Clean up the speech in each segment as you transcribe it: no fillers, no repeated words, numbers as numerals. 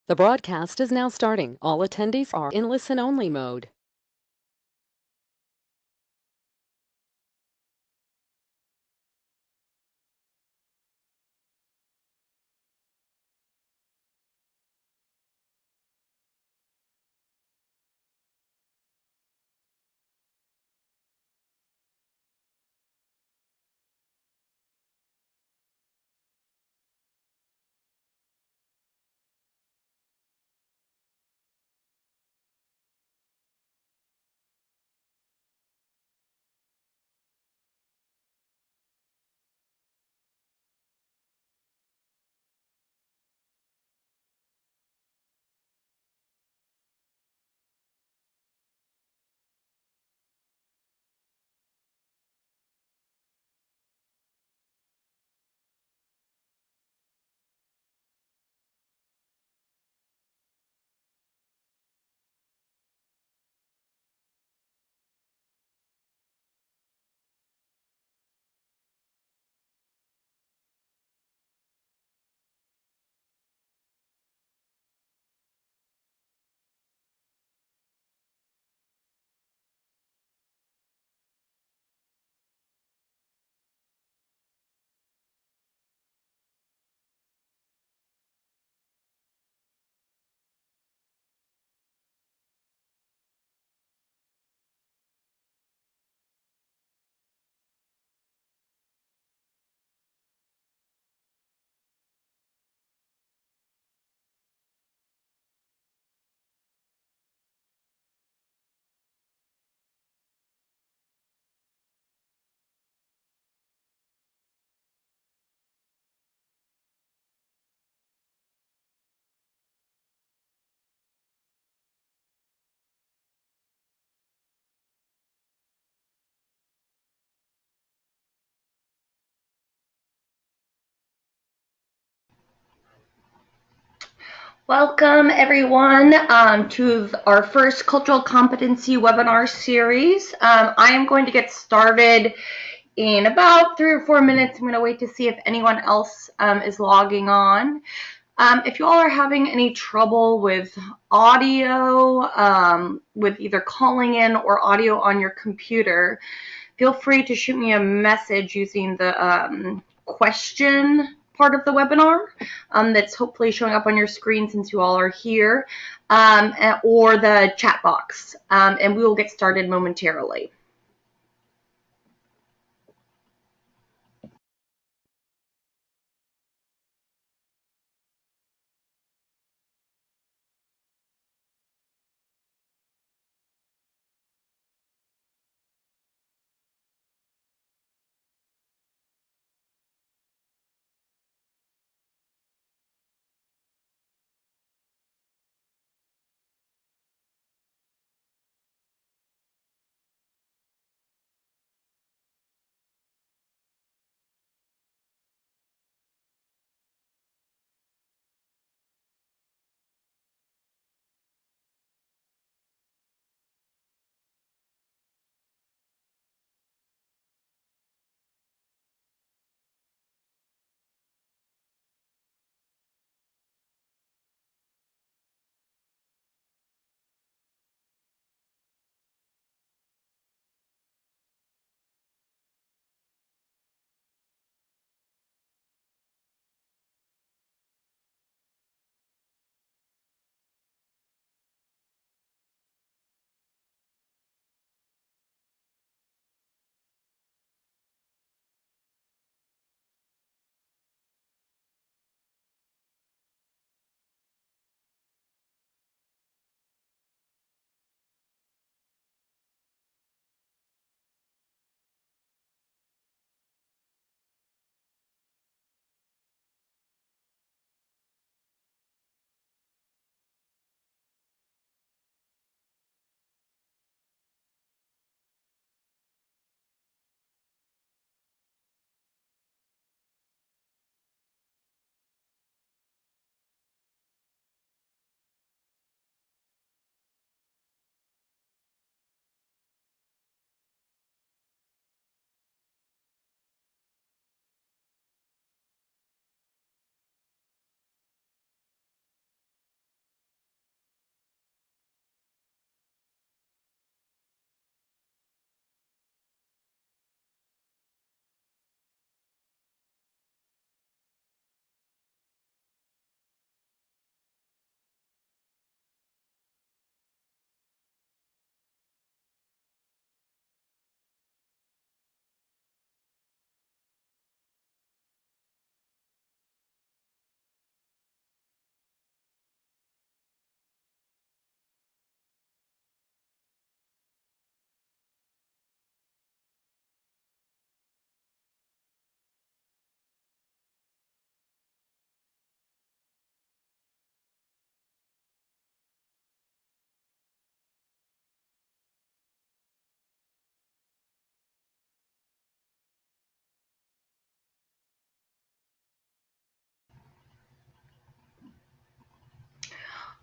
The broadcast is now starting. All attendees are in listen-only mode. Welcome everyone to our first cultural competency webinar series. I am going to get started in about 3 or 4 minutes. I'm going to wait to see if anyone else is logging on. If you all are having any trouble with audio, with either calling in or audio on your computer, feel free to shoot me a message using the question part of the webinar that's hopefully showing up on your screen since you all are here, or the chat box, and we will get started momentarily.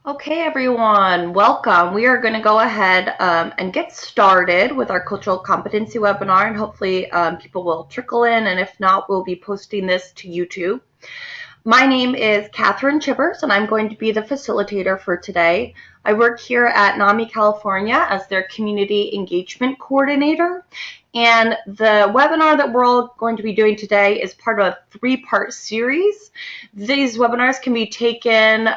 Okay, everyone, welcome. We are going to go ahead and get started with our cultural competency webinar, and hopefully people will trickle in, and if not, we'll be posting this to YouTube. My name is Catherine Chibbers, and I'm going to be the facilitator for today. I work here at NAMI, California as their Community Engagement Coordinator. And the webinar that we're all going to be doing today is part of a three-part series. These webinars can be taken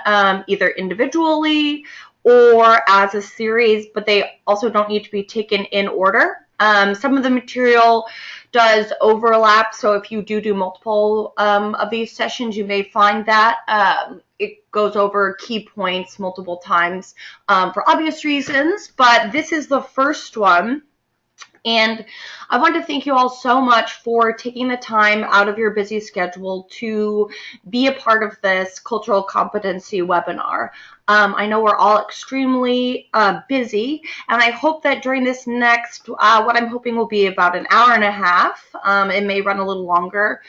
either individually or as a series, but they also don't need to be taken in order. Some of the material does overlap, so if you do multiple of these sessions, you may find that it goes over key points multiple times for obvious reasons, but this is the first one. And I want to thank you all so much for taking the time out of your busy schedule to be a part of this cultural competency webinar. I know we're all extremely busy, and I hope that during this next, what I'm hoping will be about an hour and a half, it may run a little longer,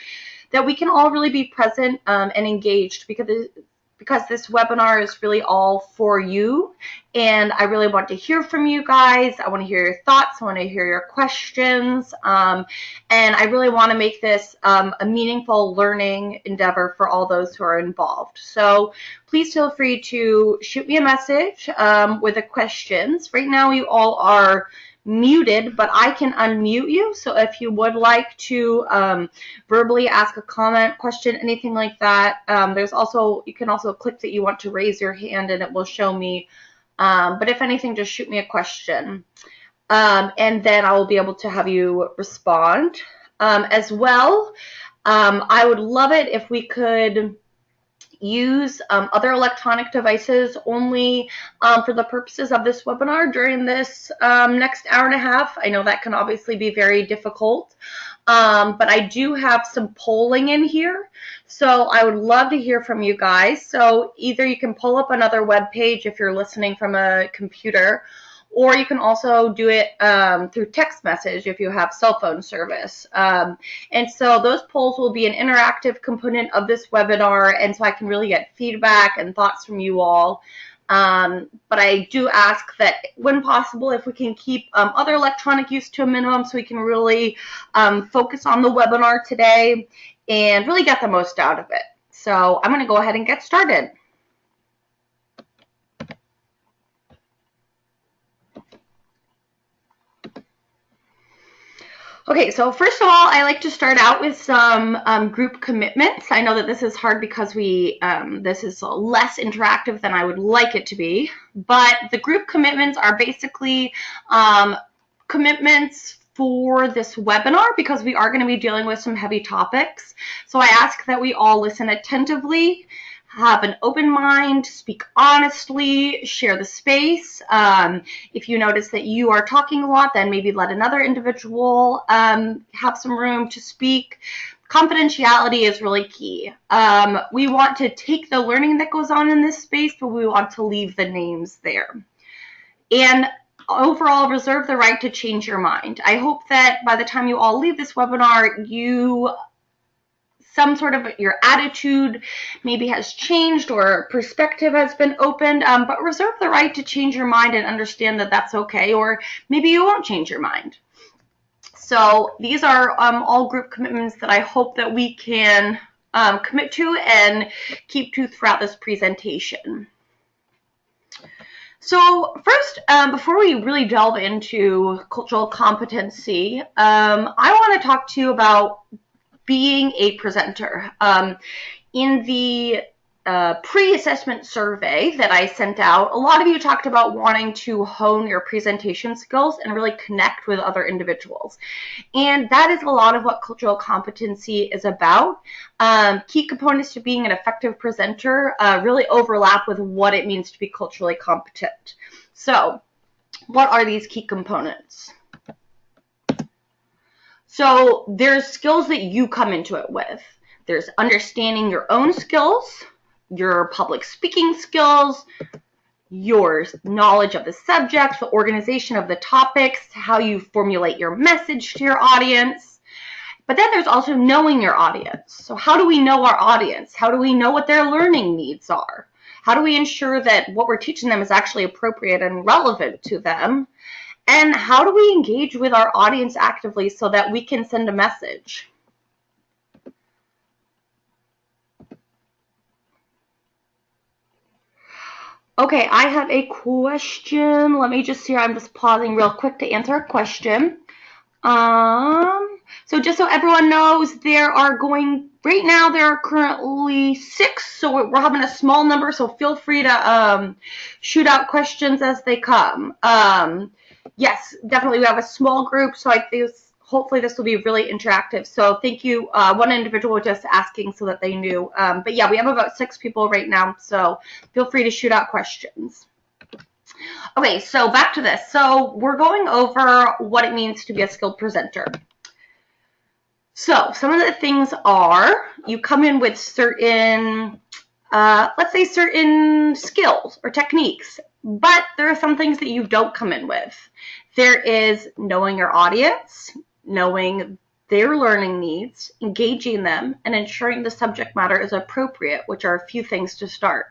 that we can all really be present and engaged, because this webinar is really all for you, and I really want to hear from you guys. I want to hear your thoughts. I want to hear your questions, and I really want to make this a meaningful learning endeavor for all those who are involved. So please feel free to shoot me a message with the questions. Right now you all are muted, but I can unmute you. So if you would like to verbally ask a comment, question, anything like that, you can also click that you want to raise your hand and it will show me. But if anything, just shoot me a question. And then I will be able to have you respond. As well, I would love it if we could use other electronic devices only for the purposes of this webinar during this next hour and a half. I know that can obviously be very difficult, but I do have some polling in here, so I would love to hear from you guys. So either you can pull up another web page if you're listening from a computer, or you can also do it through text message if you have cell phone service. And so those polls will be an interactive component of this webinar, and so I can really get feedback and thoughts from you all. But I do ask that when possible, if we can keep other electronic use to a minimum so we can really focus on the webinar today and really get the most out of it. So I'm going to go ahead and get started. Okay, so first of all, I like to start out with some group commitments. I know that this is hard because this is less interactive than I would like it to be, but the group commitments are basically commitments for this webinar because we are going to be dealing with some heavy topics. So I ask that we all listen attentively, have an open mind, speak honestly, share the space. If you notice that you are talking a lot, then maybe let another individual have some room to speak. Confidentiality is really key. We want to take the learning that goes on in this space, but we want to leave the names there. And overall, reserve the right to change your mind. I hope that by the time you all leave this webinar, some sort of your attitude maybe has changed or perspective has been opened, but reserve the right to change your mind and understand that that's okay, or maybe you won't change your mind. So these are all group commitments that I hope that we can commit to and keep to throughout this presentation. So first, before we really delve into cultural competency, I want to talk to you about being a presenter. In the pre-assessment survey that I sent out, a lot of you talked about wanting to hone your presentation skills and really connect with other individuals. And that is a lot of what cultural competency is about. Key components to being an effective presenter really overlap with what it means to be culturally competent. So, what are these key components? So there's skills that you come into it with. There's understanding your own skills, your public speaking skills, your knowledge of the subject, the organization of the topics, how you formulate your message to your audience. But then there's also knowing your audience. So how do we know our audience? How do we know what their learning needs are? How do we ensure that what we're teaching them is actually appropriate and relevant to them? And how do we engage with our audience actively so that we can send a message? Okay, I have a question. Let me just see. I'm just pausing real quick to answer a question. So just so everyone knows, right now there are currently 6, so we're having a small number, so feel free to shoot out questions as they come. Yes, definitely we have a small group, so hopefully this will be really interactive. So thank you. One individual was just asking so that they knew. But yeah, we have about 6 people right now, so feel free to shoot out questions. Okay, so back to this. So we're going over what it means to be a skilled presenter. So some of the things are, you come in with certain, let's say certain skills or techniques, but there are some things that you don't come in with. There is knowing your audience, knowing their learning needs, engaging them, and ensuring the subject matter is appropriate, which are a few things to start.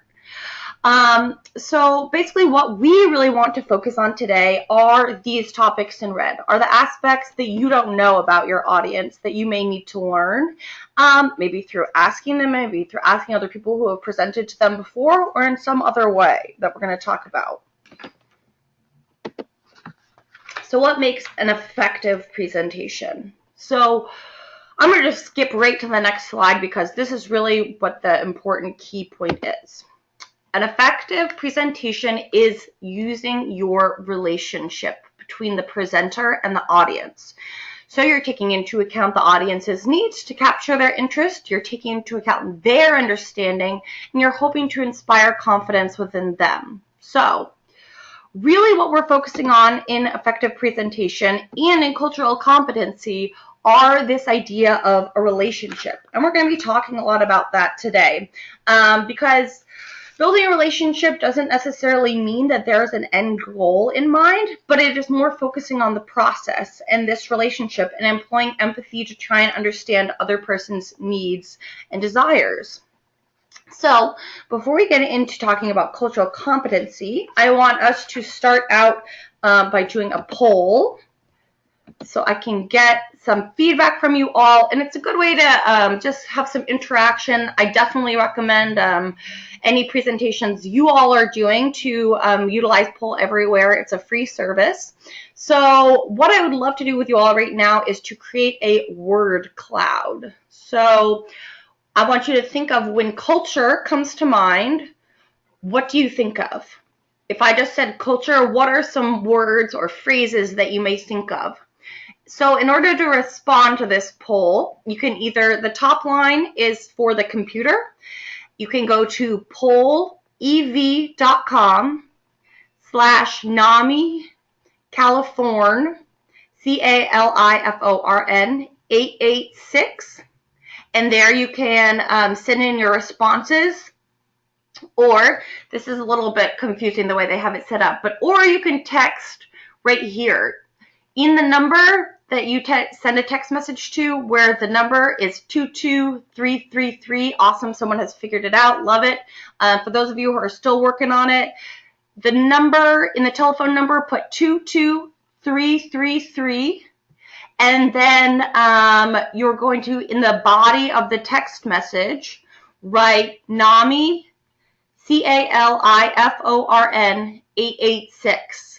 So basically what we really want to focus on today are these topics in red, are the aspects that you don't know about your audience that you may need to learn, maybe through asking them, maybe through asking other people who have presented to them before, or in some other way that we're going to talk about. So what makes an effective presentation? So I'm going to just skip right to the next slide because this is really what the important key point is. An effective presentation is using your relationship between the presenter and the audience. So you're taking into account the audience's needs to capture their interest, you're taking into account their understanding, and you're hoping to inspire confidence within them. So really what we're focusing on in effective presentation and in cultural competency are this idea of a relationship. And we're going to be talking a lot about that today because building a relationship doesn't necessarily mean that there's an end goal in mind, but it is more focusing on the process and this relationship and employing empathy to try and understand other person's needs and desires. So before we get into talking about cultural competency, I want us to start out by doing a poll so I can get some feedback from you all, and it's a good way to just have some interaction. I definitely recommend any presentations you all are doing to utilize Poll Everywhere. It's a free service. So what I would love to do with you all right now is to create a word cloud. So I want you to think of when culture comes to mind, what do you think of? If I just said culture, what are some words or phrases that you may think of? So in order to respond to this poll, you can either, the top line is for the computer. You can go to pollev.com/NAMI Californ, CALIFORN 886. And there you can send in your responses. Or, this is a little bit confusing the way they have it set up, or you can text right here. In the number that you send a text message to, where the number is 22333. Awesome, someone has figured it out. Love it. For those of you who are still working on it, the number in the telephone number, put 22333. And then you're going to, in the body of the text message, write NAMI, CALIFORN 886.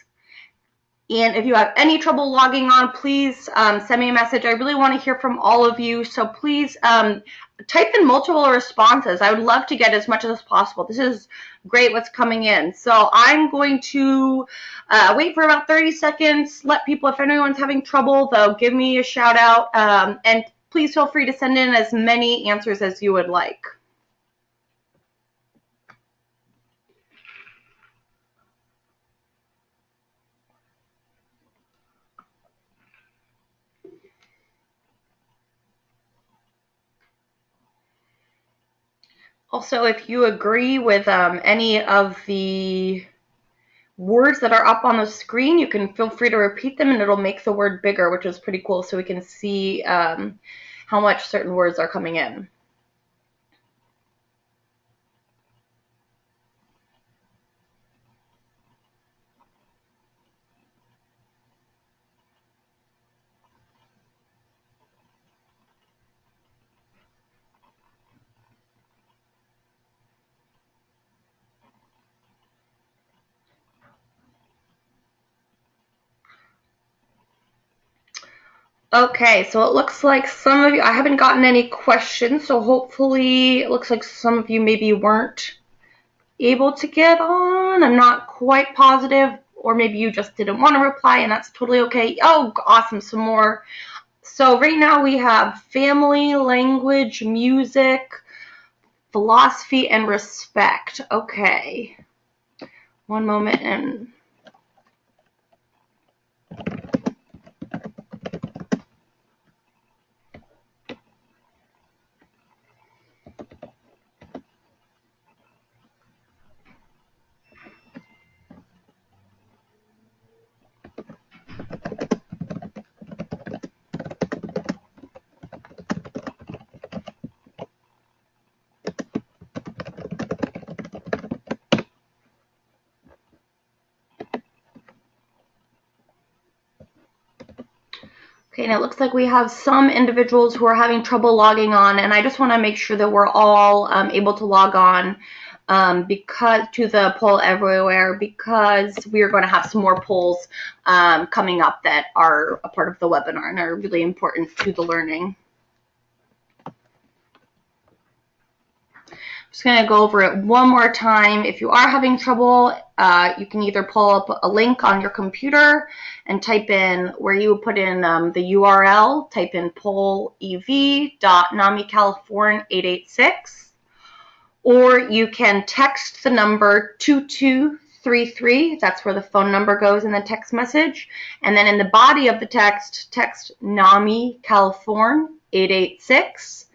And if you have any trouble logging on, please send me a message. I really want to hear from all of you. So please type in multiple responses. I would love to get as much as possible. This is great what's coming in. So I'm going to wait for about 30 seconds. Let people, if anyone's having trouble, they'll give me a shout out. And please feel free to send in as many answers as you would like. Also, if you agree with any of the words that are up on the screen, you can feel free to repeat them and it'll make the word bigger, which is pretty cool, so we can see how much certain words are coming in. Okay, so it looks like some of you, I haven't gotten any questions, so hopefully it looks like some of you maybe weren't able to get on. I'm not quite positive, or maybe you just didn't want to reply, and that's totally okay. Oh, awesome, some more. So right now we have family, language, music, philosophy, and respect. Okay. One moment and okay, and it looks like we have some individuals who are having trouble logging on, and I just want to make sure that we're all able to log on because to the poll everywhere, because we are going to have some more polls coming up that are a part of the webinar and are really important to the learning. Just going to go over it one more time. If you are having trouble, you can either pull up a link on your computer and type in where you put in the URL, type in pollev.namicalifornia886, or you can text the number 2233. That's where the phone number goes in the text message. And then in the body of the text, text NAMI-California886.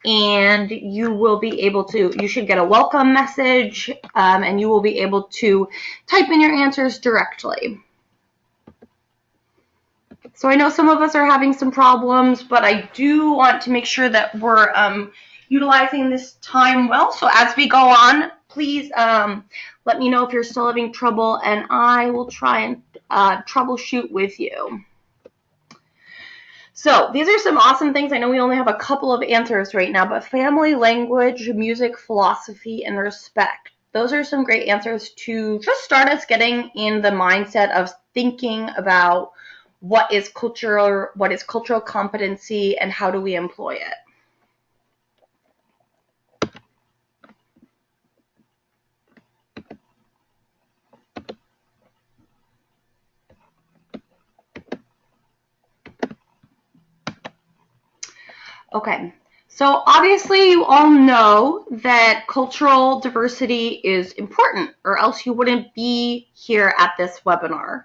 And you will be able to, you should get a welcome message, and you will be able to type in your answers directly. So I know some of us are having some problems, but I do want to make sure that we're utilizing this time well. So as we go on, please let me know if you're still having trouble, and I will try and troubleshoot with you. So these are some awesome things. I know we only have a couple of answers right now, but family, language, music, philosophy, and respect. Those are some great answers to just start us getting in the mindset of thinking about what is cultural competency, and how do we employ it. Okay, so obviously you all know that cultural diversity is important, or else you wouldn't be here at this webinar.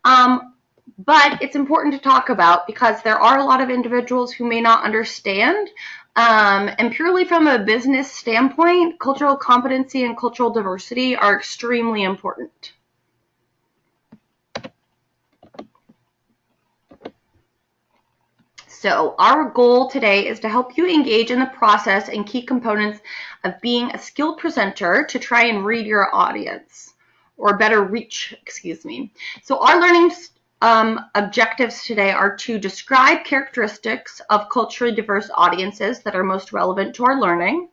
But it's important to talk about because there are a lot of individuals who may not understand. And purely from a business standpoint, cultural competency and cultural diversity are extremely important. So our goal today is to help you engage in the process and key components of being a skilled presenter to try and read your audience, or better reach, excuse me. So our learning objectives today are to describe characteristics of culturally diverse audiences that are most relevant to our learning.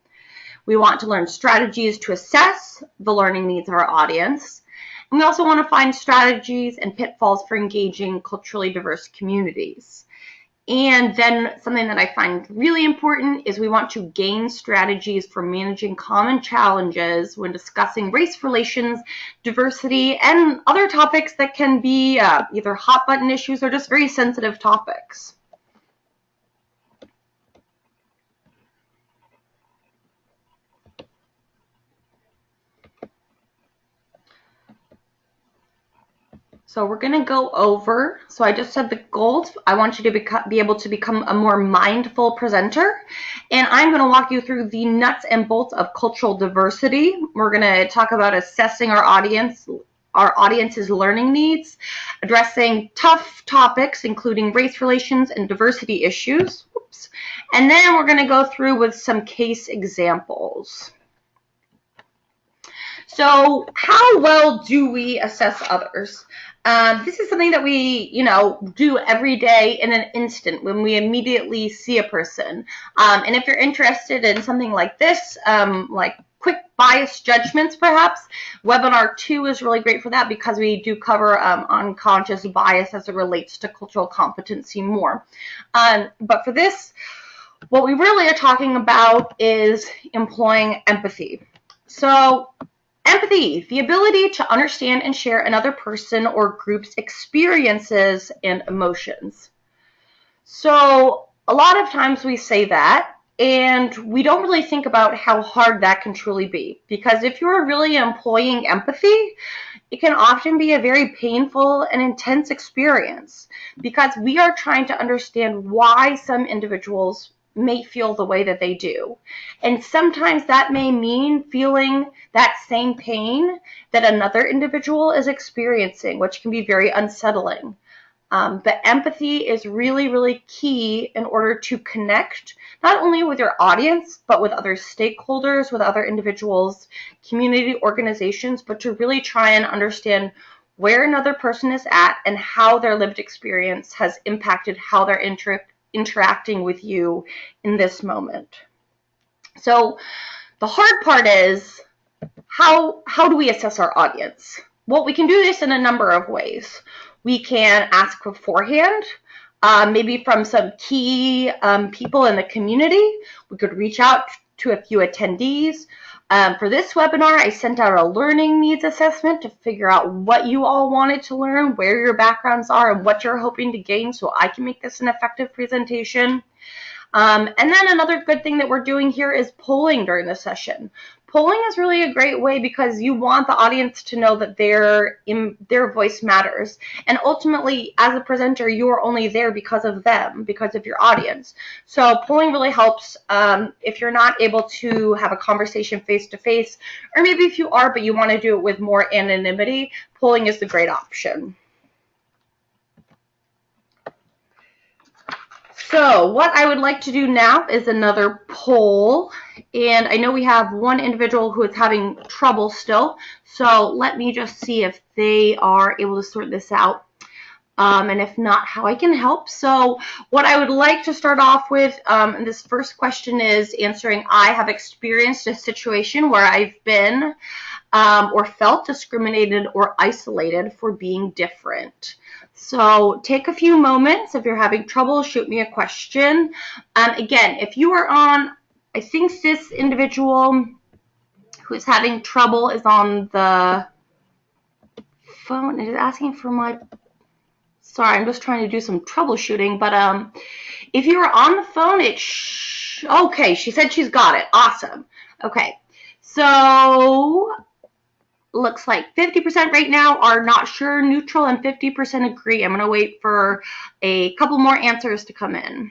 We want to learn strategies to assess the learning needs of our audience. And we also want to find strategies and pitfalls for engaging culturally diverse communities. And then something that I find really important is we want to gain strategies for managing common challenges when discussing race relations, diversity, and other topics that can be either hot button issues or just very sensitive topics. So we're going to go over, so I just said the goals. I want you to be able to become a more mindful presenter. And I'm going to walk you through the nuts and bolts of cultural diversity. We're going to talk about assessing our audience's learning needs, addressing tough topics, including race relations and diversity issues. Oops. And then we're going to go through with some case examples. So how well do we assess others? This is something that we, do every day in an instant when we immediately see a person. And if you're interested in something like this, like quick bias judgments, perhaps. Webinar 2 is really great for that because we do cover unconscious bias as it relates to cultural competency more. But for this, what we really are talking about is employing empathy. So empathy, the ability to understand and share another person or group's experiences and emotions. So a lot of times we say that, and we don't really think about how hard that can truly be. Because if you're really employing empathy, it can often be a very painful and intense experience because we are trying to understand why some individuals may feel the way that they do. And sometimes that may mean feeling that same pain that another individual is experiencing, which can be very unsettling. But empathy is really, really key in order to connect not only with your audience, but with other stakeholders, with other individuals, community organizations, but to really try and understand where another person is at and how their lived experience has impacted how they're interacting with you in this moment. So the hard part is how do we assess our audience? Well, we can do this in a number of ways. We can ask beforehand, maybe from some key people in the community. We could reach out to a few attendees. For this webinar, I sent out a learning needs assessment to figure out what you all wanted to learn, where your backgrounds are, and what you're hoping to gain so I can make this an effective presentation. And then another good thing that we're doing here is polling during the session. Polling is really a great way because you want the audience to know that their voice matters. And ultimately, as a presenter, you are only there because of them, because of your audience. So polling really helps if you're not able to have a conversation face-to-face, or maybe if you are, but you want to do it with more anonymity, polling is the great option. So what I would like to do now is another poll, and I know we have one individual who is having trouble still, so let me just see if they are able to sort this out, and if not, how I can help. So what I would like to start off with, this first question is answering, I have experienced a situation where I've been or felt discriminated or isolated for being different. So take a few moments. If you're having trouble, shoot me a question. Again, if you are on, I think this individual who is having trouble is on the phone. It is asking for my, sorry, I'm just trying to do some troubleshooting. But if you are on the phone, okay, she said she's got it. Awesome. Okay, so looks like 50% right now are not sure, neutral, and 50% agree. I'm going to wait for a couple more answers to come in.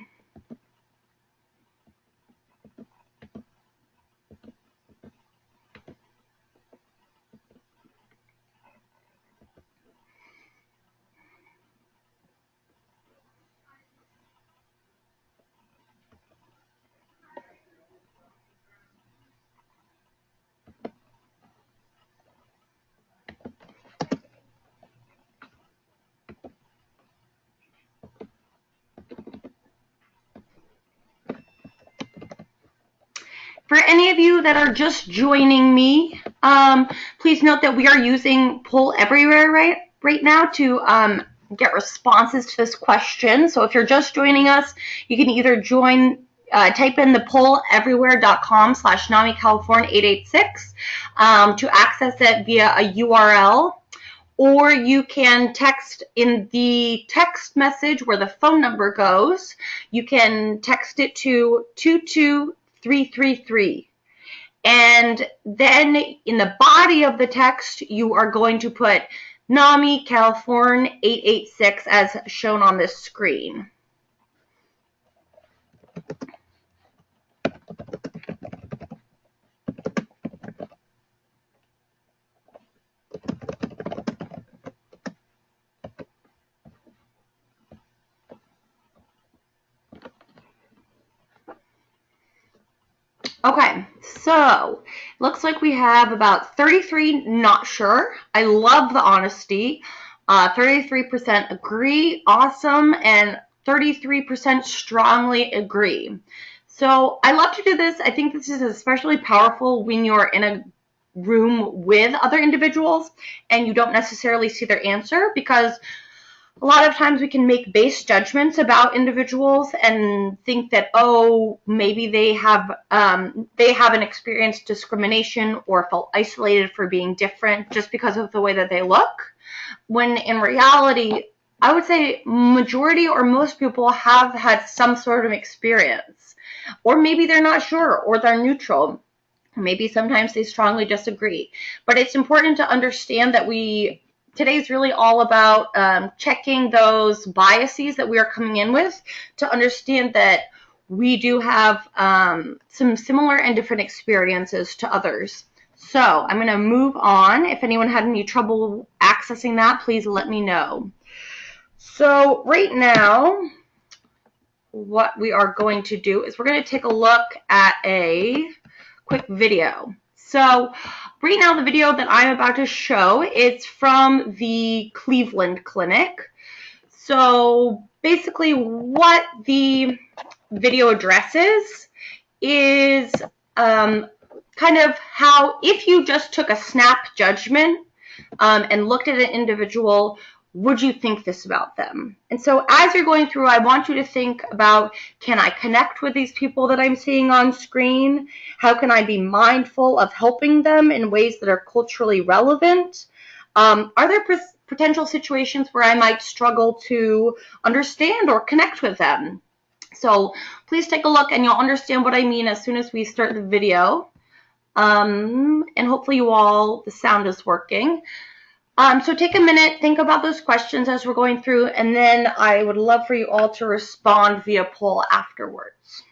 For any of you that are just joining me, please note that we are using Poll Everywhere right now to get responses to this question. So if you're just joining us, you can either join, type in the polleverywhere.com/NamiCalifornia886 to access it via a URL. Or you can text in the text message where the phone number goes. You can text it to 22333. And then in the body of the text, you are going to put NAMI California 886 as shown on this screen. Okay, so looks like we have about 33 not sure. I love the honesty. 33% agree, awesome, and 33% strongly agree. So I love to do this. I think this is especially powerful when you're in a room with other individuals and you don't necessarily see their answer, because a lot of times we can make base judgments about individuals and think that, oh, maybe they haven't experienced discrimination or felt isolated for being different just because of the way that they look, when in reality, I would say majority or most people have had some sort of experience, or maybe they're not sure, or they're neutral. Maybe sometimes they strongly disagree. But it's important to understand that today's really all about checking those biases that we are coming in with, to understand that we do have some similar and different experiences to others. So I'm going to move on. If anyone had any trouble accessing that, please let me know. So right now, what we are going to do is we're going to take a look at a quick video. So right now, the video that I'm about to show is from the Cleveland Clinic. So basically what the video addresses is kind of how, if you just took a snap judgment and looked at an individual, would you think this about them? And so as you're going through, I want you to think about, can I connect with these people that I'm seeing on screen? How can I be mindful of helping them in ways that are culturally relevant? Are there potential situations where I might struggle to understand or connect with them? So please take a look and you'll understand what I mean as soon as we start the video. And hopefully the sound is working. So take a minute, think about those questions as we're going through, and then I would love for you all to respond via poll afterwards.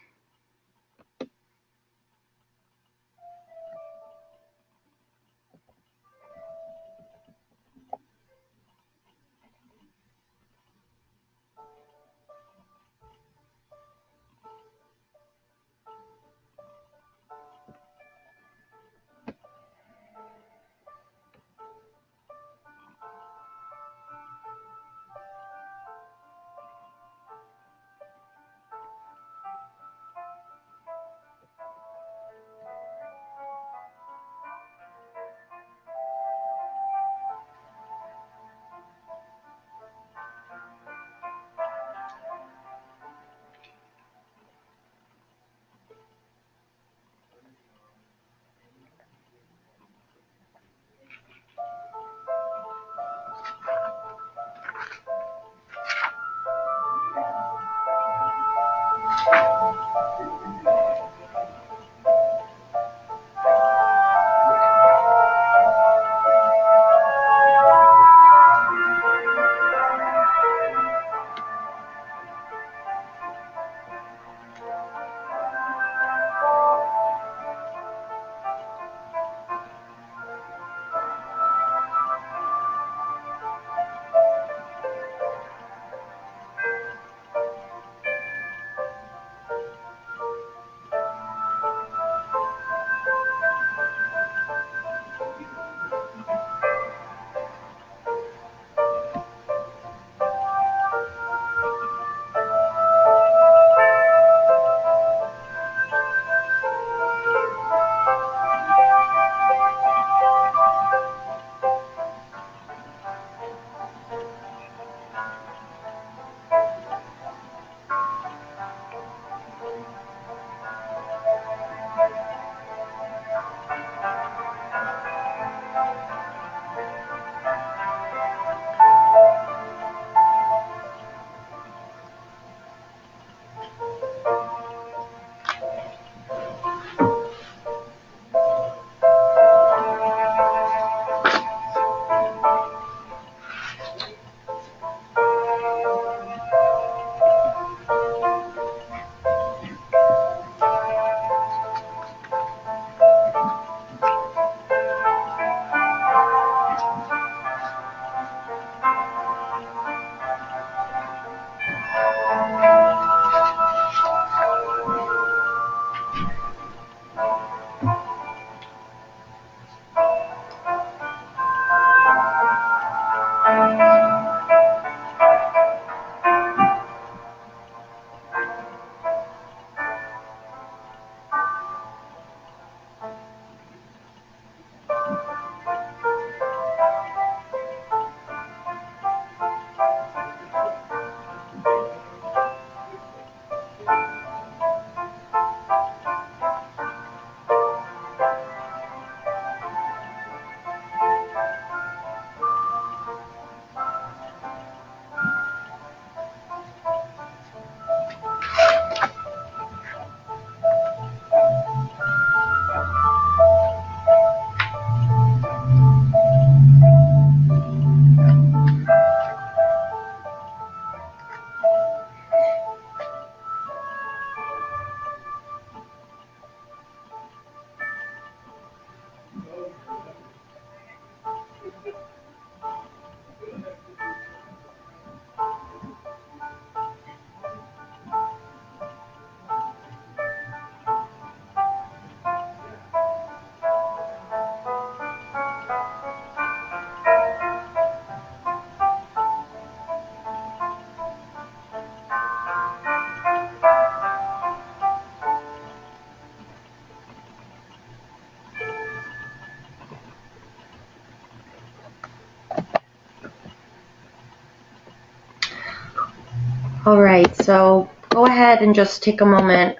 All right, so go ahead and just take a moment.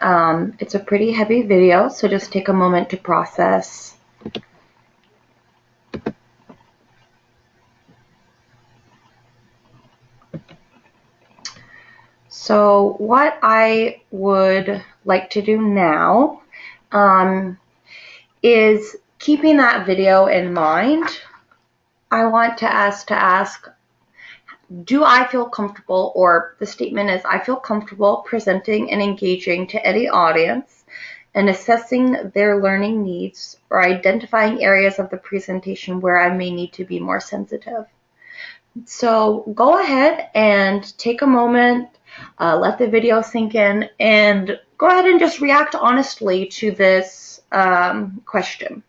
It's a pretty heavy video, so just take a moment to process. So what I would like to do now is, keeping that video in mind, I want to ask, do I feel comfortable, or the statement is, I feel comfortable presenting and engaging to any audience and assessing their learning needs, or identifying areas of the presentation where I may need to be more sensitive. So go ahead and take a moment, let the video sink in, and go ahead and just react honestly to this question.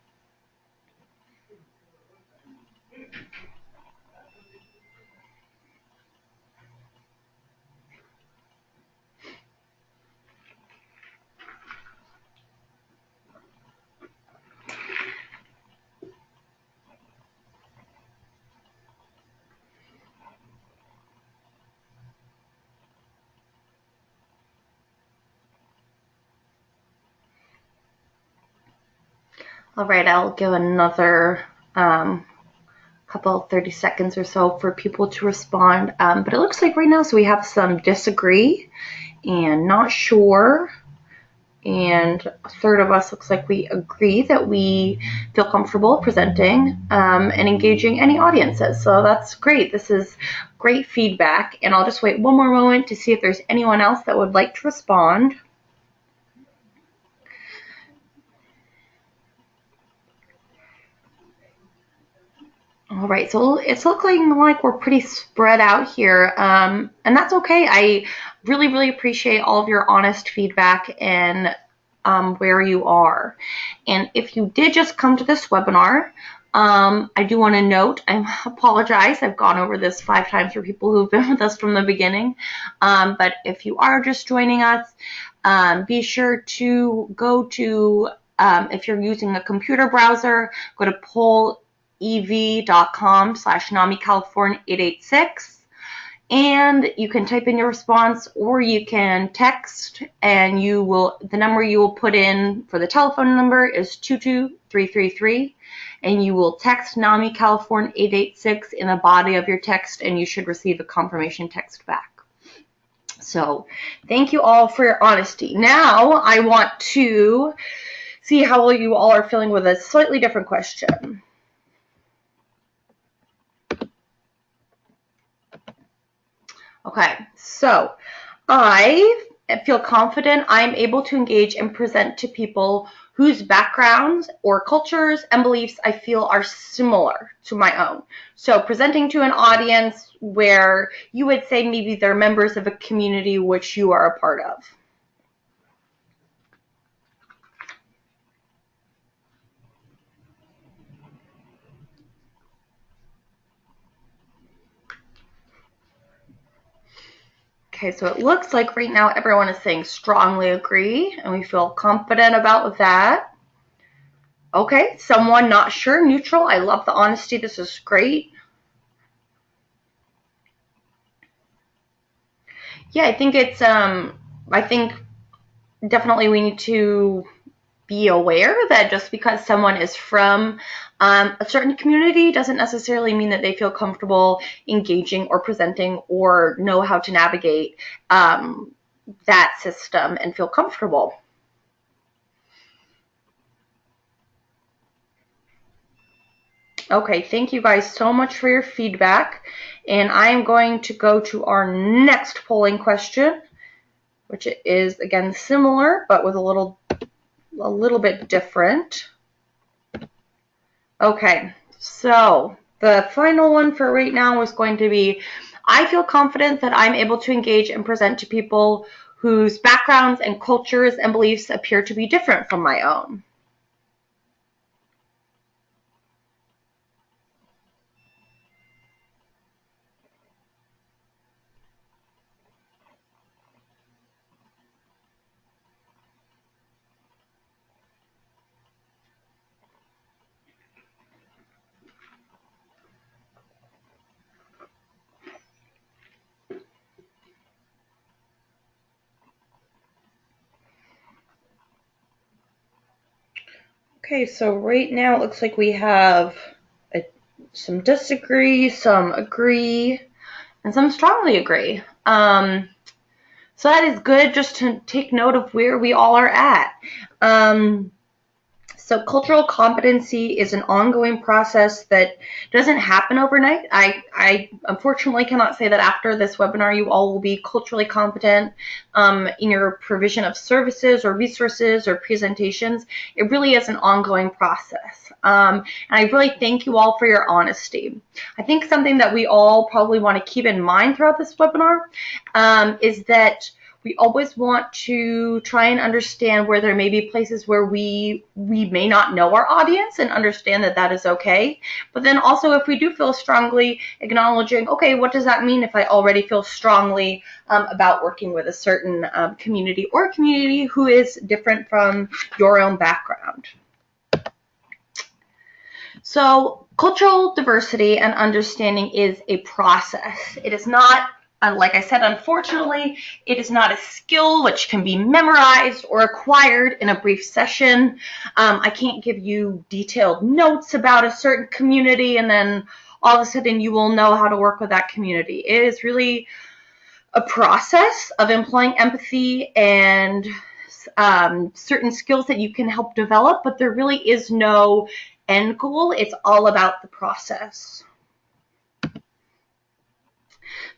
All right, I'll give another couple 30 seconds or so for people to respond. But it looks like right now, so we have some disagree and not sure. And a third of us looks like we agree that we feel comfortable presenting and engaging any audiences. So that's great. This is great feedback. And I'll just wait one more moment to see if there's anyone else that would like to respond. All right, so it's looking like we're pretty spread out here, and that's okay. I really appreciate all of your honest feedback and where you are. And if you did just come to this webinar, I do want to note, I apologize, I've gone over this 5 times for people who've been with us from the beginning, but if you are just joining us, be sure to go to, if you're using a computer browser, go to polev.com/NAMI-California 886, and you can type in your response, or you can text, and the number you will put in for the telephone number is 22333, and you will text NAMI-California 886 in the body of your text, and you should receive a confirmation text back. So thank you all for your honesty. Now I want to see how you all are feeling with a slightly different question. Okay, so I feel confident I'm able to engage and present to people whose backgrounds or cultures and beliefs I feel are similar to my own. So presenting to an audience where you would say maybe they're members of a community which you are a part of. Okay, so it looks like right now everyone is saying strongly agree, and we feel confident about that. Okay, someone not sure, neutral. I love the honesty. This is great. Yeah, I think it's, I think definitely we need to be aware that just because someone is from a certain community doesn't necessarily mean that they feel comfortable engaging or presenting or know how to navigate that system and feel comfortable. Okay, thank you guys so much for your feedback. And I am going to go to our next polling question, which is again similar, but with a little bit different. Okay, so the final one for right now is going to be, I feel confident that I'm able to engage and present to people whose backgrounds and cultures and beliefs appear to be different from my own. Okay, so right now it looks like we have some disagree, some agree, and some strongly agree. So that is good just to take note of where we all are at. So cultural competency is an ongoing process that doesn't happen overnight. I unfortunately cannot say that after this webinar you all will be culturally competent in your provision of services or resources or presentations. It really is an ongoing process. And I really thank you all for your honesty. I think something that we all probably want to keep in mind throughout this webinar is that we always want to try and understand where there may be places where we may not know our audience and understand that that is okay. But then also if we do feel strongly, acknowledging, okay, what does that mean if I already feel strongly about working with a certain community or a community who is different from your own background. So cultural diversity and understanding is a process. It is not, like I said, unfortunately, it is not a skill which can be memorized or acquired in a brief session. I can't give you detailed notes about a certain community and then all of a sudden you will know how to work with that community. It is really a process of employing empathy and certain skills that you can help develop, but there really is no end goal. It's all about the process.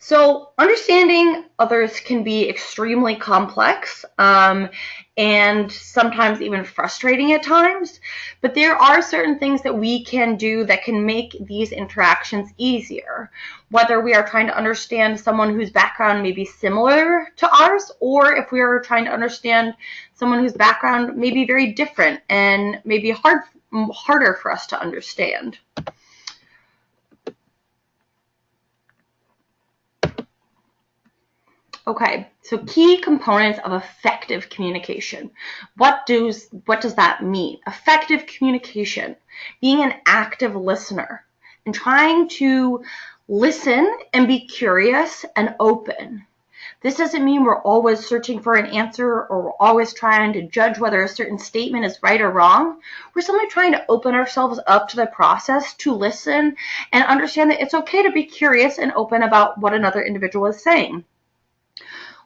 So understanding others can be extremely complex and sometimes even frustrating at times, but there are certain things that we can do that can make these interactions easier, whether we are trying to understand someone whose background may be similar to ours, or if we are trying to understand someone whose background may be very different and may be harder for us to understand. Okay, so key components of effective communication. What does that mean? Effective communication, being an active listener and trying to listen and be curious and open. This doesn't mean we're always searching for an answer or we're always trying to judge whether a certain statement is right or wrong. We're simply trying to open ourselves up to the process, to listen and understand that it's okay to be curious and open about what another individual is saying.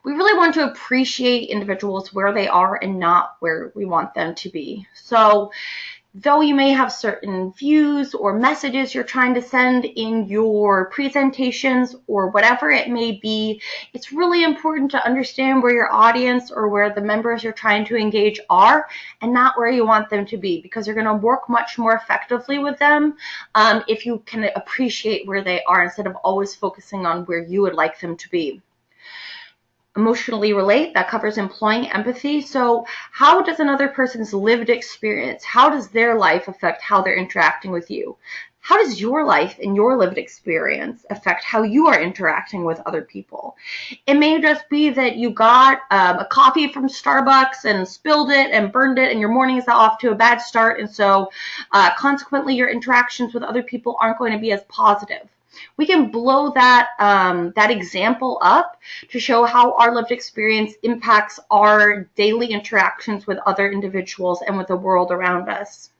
We really want to appreciate individuals where they are and not where we want them to be. So though you may have certain views or messages you're trying to send in your presentations or whatever it may be, it's really important to understand where your audience or where the members you're trying to engage are and not where you want them to be, because you're going to work much more effectively with them if you can appreciate where they are instead of always focusing on where you would like them to be. Emotionally relate, that covers employing empathy. So how does another person's lived experience, how does their life affect how they're interacting with you? How does your life and your lived experience affect how you are interacting with other people? It may just be that you got a coffee from Starbucks and spilled it and burned it and your morning is off to a bad start, and so consequently your interactions with other people aren't going to be as positive. We can blow that example up to show how our lived experience impacts our daily interactions with other individuals and with the world around us.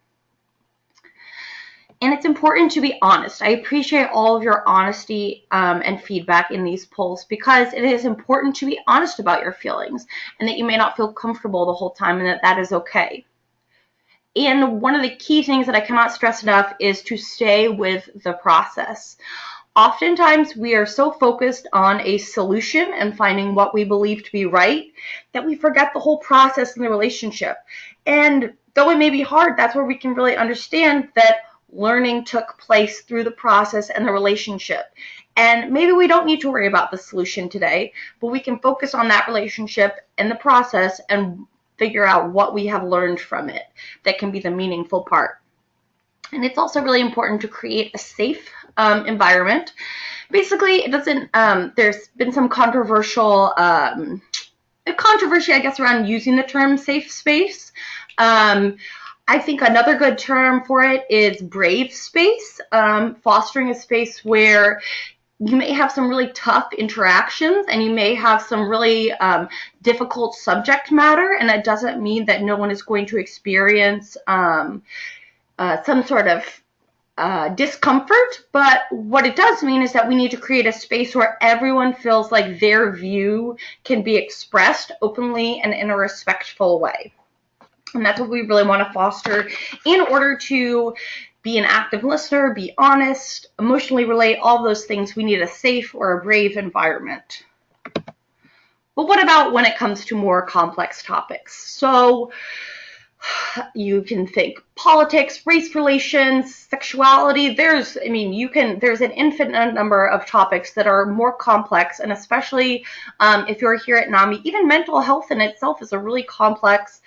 And it's important to be honest. I appreciate all of your honesty and feedback in these polls, because it is important to be honest about your feelings and that you may not feel comfortable the whole time and that that is okay. And one of the key things that I cannot stress enough is to stay with the process. Oftentimes, we are so focused on a solution and finding what we believe to be right that we forget the whole process in the relationship. And though it may be hard, that's where we can really understand that learning took place through the process and the relationship. And maybe we don't need to worry about the solution today, but we can focus on that relationship and the process and figure out what we have learned from it that can be the meaningful part. And it's also really important to create a safe environment. Basically, it doesn't, there's been some controversy, I guess, around using the term safe space. I think another good term for it is brave space, fostering a space where you may have some really tough interactions, and you may have some really difficult subject matter, and that doesn't mean that no one is going to experience some sort of discomfort, but what it does mean is that we need to create a space where everyone feels like their view can be expressed openly and in a respectful way. And that's what we really want to foster in order to be an active listener, be honest, emotionally relate, all those things. We need a safe or a brave environment. But what about when it comes to more complex topics? So you can think politics, race relations, sexuality. There's an infinite number of topics that are more complex, and especially if you're here at NAMI, even mental health in itself is a really complex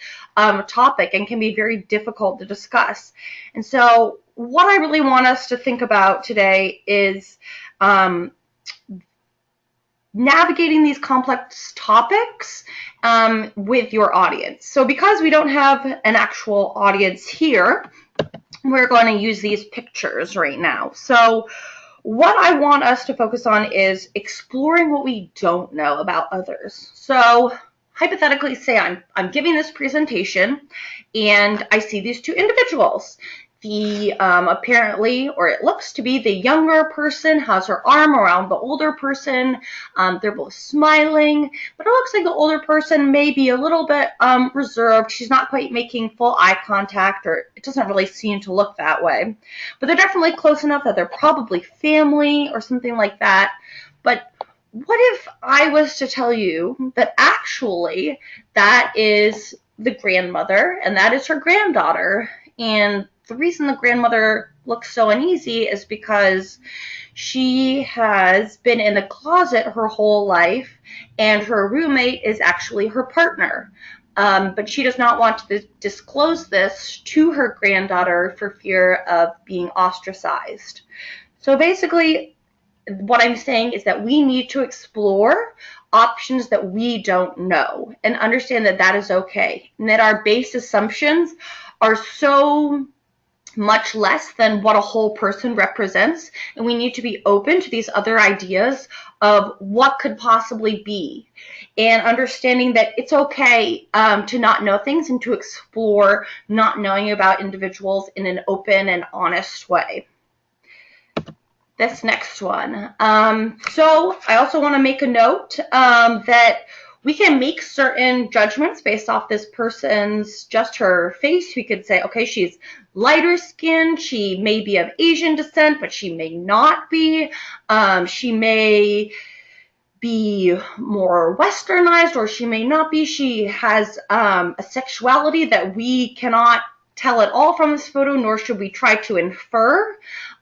topic and can be very difficult to discuss. And so what I really want us to think about today is navigating these complex topics with your audience. So because we don't have an actual audience here, we're going to use these pictures right now. So what I want us to focus on is exploring what we don't know about others. So hypothetically, say I'm giving this presentation and I see these two individuals. The apparently, or it looks to be, the younger person has her arm around the older person. They're both smiling, but it looks like the older person may be a little bit reserved. She's not quite making full eye contact, or it doesn't really seem to look that way. But they're definitely close enough that they're probably family or something like that. But what if I was to tell you that actually that is the grandmother and that is her granddaughter? And the reason the grandmother looks so uneasy is because she has been in the closet her whole life, and her roommate is actually her partner. But she does not want to disclose this to her granddaughter for fear of being ostracized. So basically, what I'm saying is that we need to explore options that we don't know and understand that that is okay, and that our base assumptions are so much less than what a whole person represents, and we need to be open to these other ideas of what could possibly be, and understanding that it's okay to not know things and to explore not knowing about individuals in an open and honest way. This next one. So I also want to make a note that we can make certain judgments based off this person's, just her face. We could say, okay, she's lighter skinned, she may be of Asian descent, but she may not be. She may be more westernized, or she may not be. She has a sexuality that we cannot tell at all from this photo, nor should we try to infer.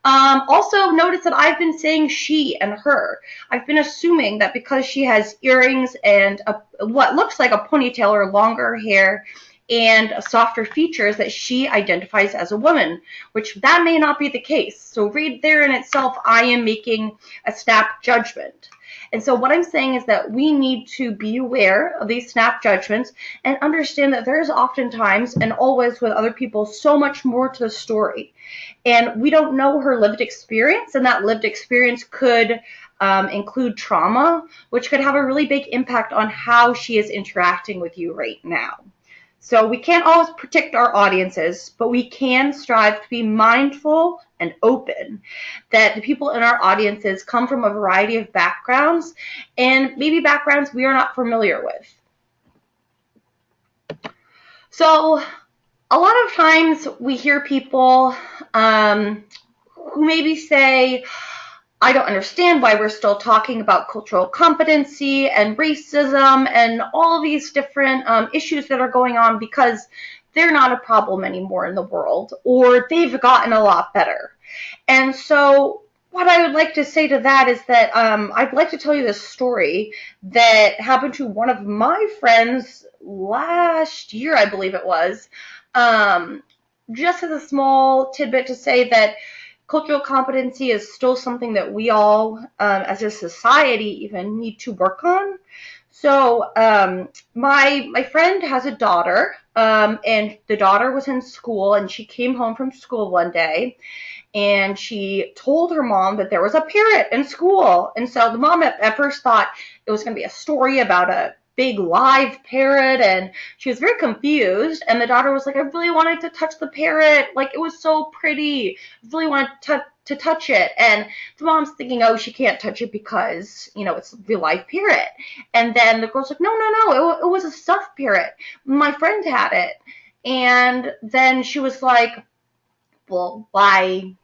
Also, notice that I've been saying she and her. I've been assuming that because she has earrings and what looks like a ponytail or longer hair and softer features, that she identifies as a woman, which that may not be the case. So right there in itself, I am making a snap judgment. And so what I'm saying is that we need to be aware of these snap judgments and understand that there's oftentimes, and always with other people, so much more to the story. And we don't know her lived experience, and that lived experience could include trauma, which could have a really big impact on how she is interacting with you right now. So we can't always predict our audiences, but we can strive to be mindful and open that the people in our audiences come from a variety of backgrounds, and maybe backgrounds we are not familiar with. So a lot of times we hear people who maybe say, I don't understand why we're still talking about cultural competency and racism and all these different issues that are going on, because they're not a problem anymore in the world, or they've gotten a lot better. And so what I would like to say to that is that I'd like to tell you this story that happened to one of my friends last year, I believe it was. Just as a small tidbit to say that cultural competency is still something that we all, as a society, even need to work on. So my friend has a daughter, and the daughter was in school, and she came home from school one day, and she told her mom that there was a parrot in school. And so the mom at first thought it was going to be a story about a big live parrot, and she was very confused. And the daughter was like, I really wanted to touch the parrot. Like, it was so pretty. I really wanted to touch it. And the mom's thinking, oh, she can't touch it because, you know, it's the live parrot. And then the girl's like, no, no, no, it was a stuffed parrot. My friend had it. And then she was like, well, why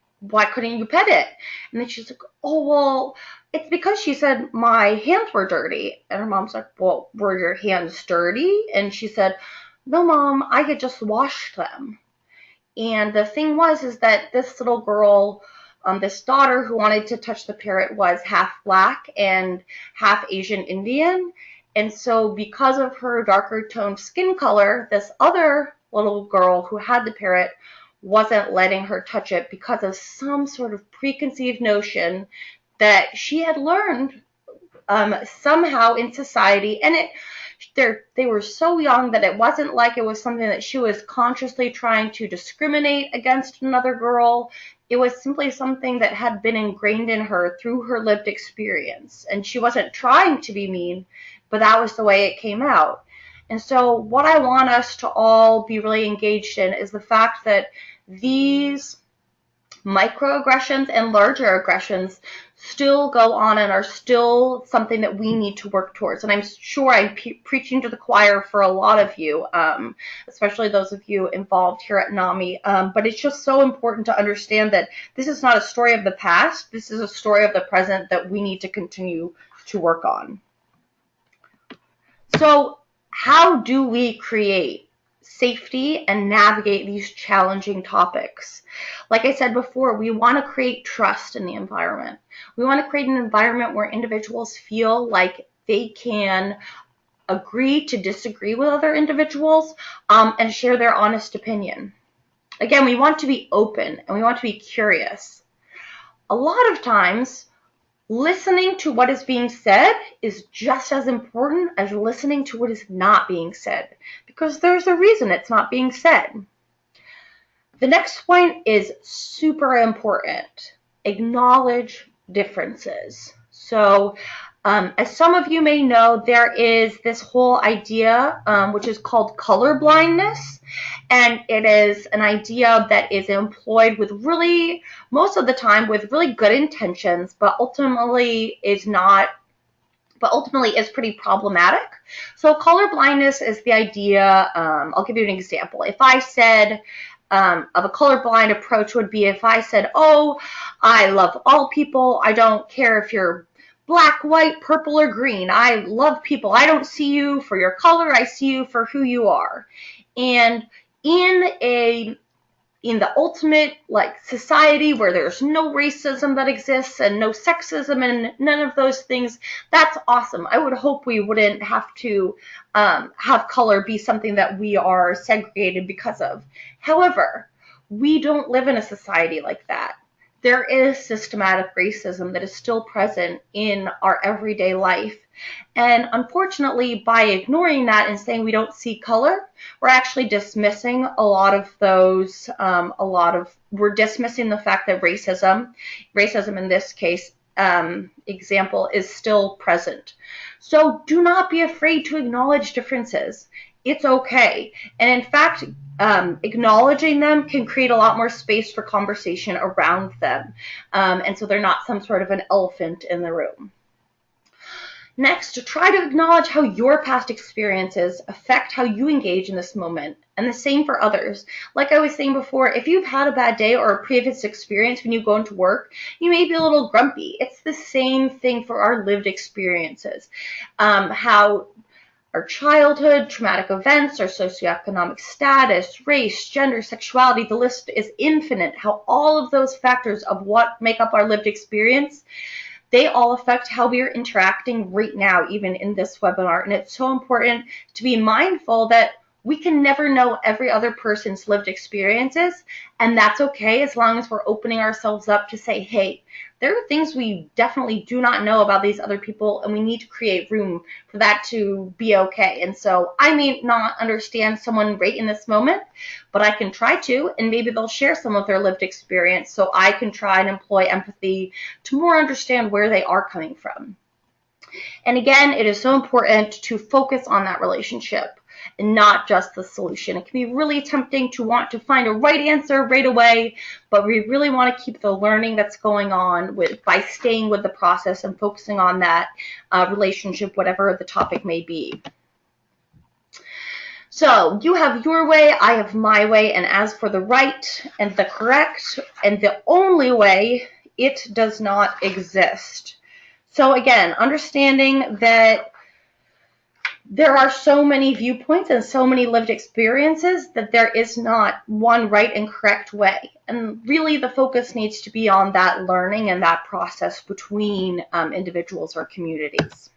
couldn't you pet it? And then she's like, oh, well, it's because she said my hands were dirty. And her mom's like, well, were your hands dirty? And she said, no, Mom, I had just washed them. And the thing is that this little girl, this daughter who wanted to touch the parrot, was half black and half Asian Indian. And so because of her darker toned skin color, this other little girl who had the parrot wasn't letting her touch it because of some sort of preconceived notion that she had learned somehow in society. And they were so young that it wasn't like it was something that she was consciously trying to discriminate against another girl. It was simply something that had been ingrained in her through her lived experience. And she wasn't trying to be mean, but that was the way it came out. And so what I want us to all be really engaged in is the fact that these microaggressions and larger aggressions still go on and are still something that we need to work towards. And I'm sure I'm preaching to the choir for a lot of you, especially those of you involved here at NAMI. But it's just so important to understand that this is not a story of the past. This is a story of the present that we need to continue to work on. So how do we create safety and navigate these challenging topics? Like I said before, we want to create trust in the environment. We want to create an environment where individuals feel like they can agree to disagree with other individuals and share their honest opinion. Again, we want to be open and we want to be curious. A lot of times, listening to what is being said is just as important as listening to what is not being said, because there's a reason it's not being said. The next point is super important. Acknowledge differences. So, as some of you may know, there is this whole idea which is called color blindness, and it is an idea that is employed with most of the time with really good intentions, but ultimately is pretty problematic. So color blindness is the idea, I'll give you an example. If I said, of a colorblind approach would be if I said, oh, I love all people, I don't care if you're black, white, purple, or green. I love people. I don't see you for your color. I see you for who you are. And in the ultimate society where there's no racism that exists and no sexism and none of those things, that's awesome. I would hope we wouldn't have to have color be something that we are segregated because of. However, we don't live in a society like that. There is systematic racism that is still present in our everyday life. And unfortunately, by ignoring that and saying we don't see color, we're actually dismissing a lot of those, we're dismissing the fact that racism in this case, example, is still present. So do not be afraid to acknowledge differences. It's okay. And in fact, acknowledging them can create a lot more space for conversation around them. And so they're not some sort of an elephant in the room. Next, try to acknowledge how your past experiences affect how you engage in this moment, and the same for others. Like I was saying before, if you've had a bad day or a previous experience when you go into work, you may be a little grumpy. It's the same thing for our lived experiences. How our childhood, traumatic events, our socioeconomic status, race, gender, sexuality, the list is infinite. How all of those factors of what make up our lived experience, they all affect how we are interacting right now, even in this webinar. And it's so important to be mindful that We can never know every other person's lived experiences, and that's okay as long as we're opening ourselves up to say, hey, there are things we definitely do not know about these other people, and we need to create room for that to be okay. And so I may not understand someone right in this moment, but I can try to, and maybe they'll share some of their lived experience so I can try and employ empathy to more understand where they are coming from. And again, it is so important to focus on that relationship and not just the solution. It can be really tempting to want to find a right answer right away, but we really want to keep the learning that's going on by staying with the process and focusing on that relationship, whatever the topic may be. So you have your way, I have my way, and as for the right and the correct and the only way, it does not exist. So again, understanding that there are so many viewpoints and so many lived experiences that there is not one right and correct way. And really the focus needs to be on that learning and that process between individuals or communities.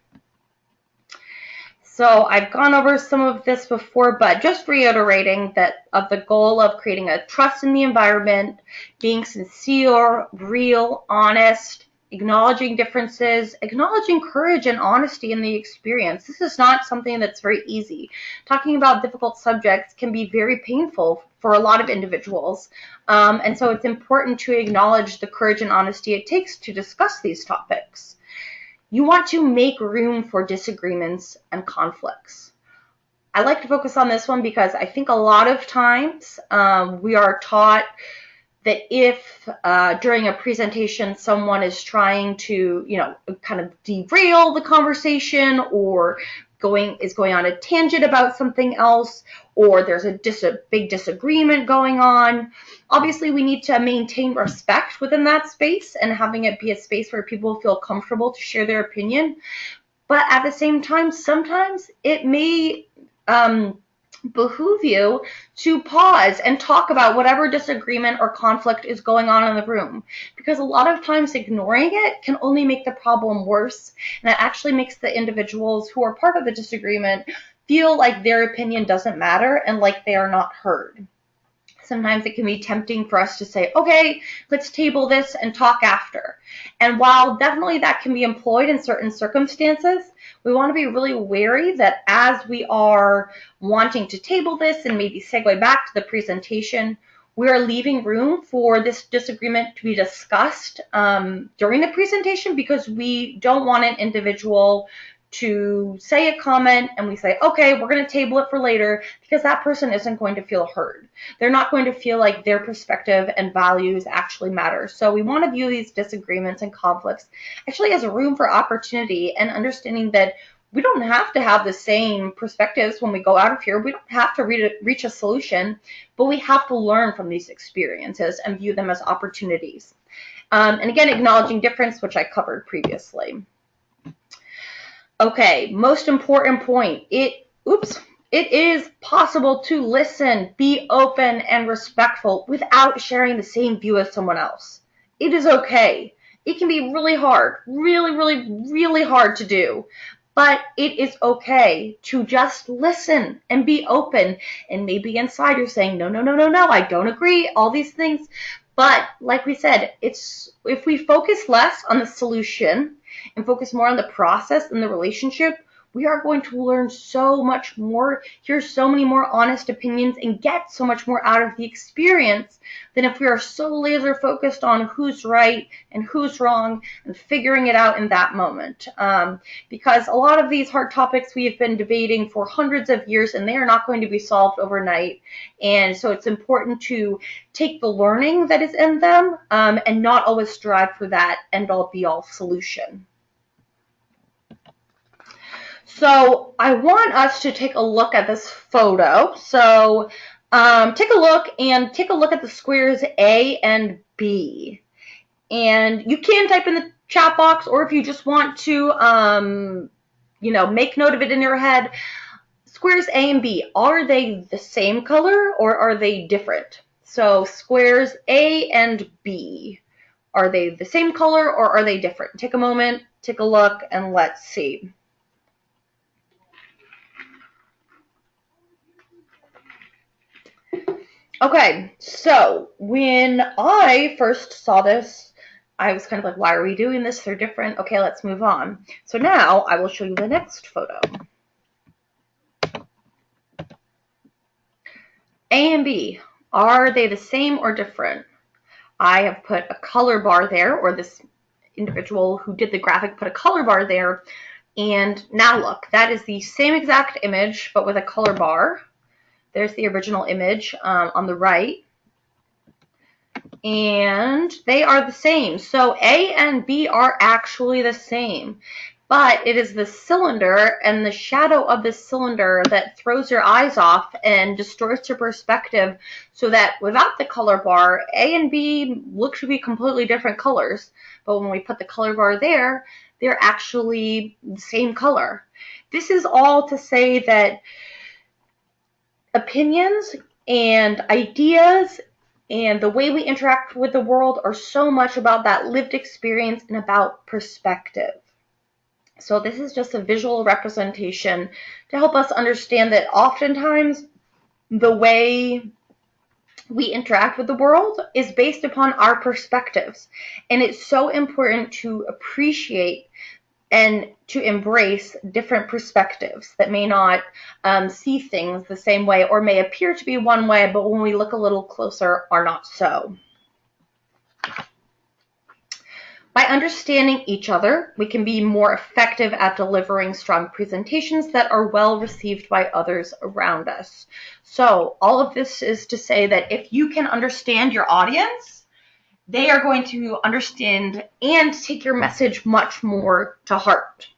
So I've gone over some of this before, but just reiterating that of the goal of creating a trust in the environment, being sincere, real, honest, acknowledging differences, acknowledging courage and honesty in the experience. This is not something that's very easy. Talking about difficult subjects can be very painful for a lot of individuals. And so it's important to acknowledge the courage and honesty it takes to discuss these topics. You want to make room for disagreements and conflicts. I like to focus on this one because I think a lot of times we are taught that if during a presentation someone is trying to, kind of derail the conversation or is going on a tangent about something else, or there's a big disagreement going on, obviously we need to maintain respect within that space and having it be a space where people feel comfortable to share their opinion. But at the same time, sometimes it may behoove you to pause and talk about whatever disagreement or conflict is going on in the room, because a lot of times ignoring it can only make the problem worse, and it actually makes the individuals who are part of the disagreement feel like their opinion doesn't matter and like they are not heard. Sometimes it can be tempting for us to say, okay, let's table this and talk after. And while definitely that can be employed in certain circumstances, we want to be really wary that as we are wanting to table this and maybe segue back to the presentation, we are leaving room for this disagreement to be discussed during the presentation, because we don't want an individual to say a comment and we say, okay, we're going to table it for later, because that person isn't going to feel heard. They're not going to feel like their perspective and values actually matter. So we want to view these disagreements and conflicts actually as a room for opportunity, and understanding that we don't have to have the same perspectives when we go out of here. We don't have to reach a solution, but we have to learn from these experiences and view them as opportunities. And again, acknowledging difference, which I covered previously. Okay, most important point. It is possible to listen, be open and respectful without sharing the same view as someone else. It is okay. It can be really hard, really hard to do, but it is okay to just listen and be open. And maybe inside you're saying, no, I don't agree, all these things. But like we said, if we focus less on the solution and focus more on the process and the relationship, we are going to learn so much more, hear so many more honest opinions, and get so much more out of the experience than if we are so laser focused on who's right and who's wrong and figuring it out in that moment. Because a lot of these hard topics we have been debating for hundreds of years, and they are not going to be solved overnight. And so it's important to take the learning that is in them and not always strive for that end-all be-all solution. So I want us to take a look at this photo. So take a look at the squares A and B. And you can type in the chat box, or if you just want to, make note of it in your head. Squares A and B, are they the same color or are they different? So squares A and B, are they the same color or are they different? Take a moment, take a look, and let's see. Okay, so when I first saw this, I was kind of like, why are we doing this? They're different. Okay, let's move on. So now I will show you the next photo. A and B, are they the same or different? I have put a color bar there, or this individual who did the graphic put a color bar there. And now look, that is the same exact image, but with a color bar. There's the original image on the right. And they are the same. So A and B are actually the same. But it is the cylinder and the shadow of the cylinder that throws your eyes off and distorts your perspective, so that without the color bar, A and B look to be completely different colors. But when we put the color bar there, they're actually the same color. This is all to say that opinions and ideas and the way we interact with the world are so much about that lived experience and about perspective. So this is just a visual representation to help us understand that oftentimes the way we interact with the world is based upon our perspectives. And it's so important to appreciate and to embrace different perspectives that may not see things the same way, or may appear to be one way, but when we look a little closer are not so. By understanding each other, we can be more effective at delivering strong presentations that are well received by others around us. So all of this is to say that if you can understand your audience, they are going to understand and take your message much more to heart.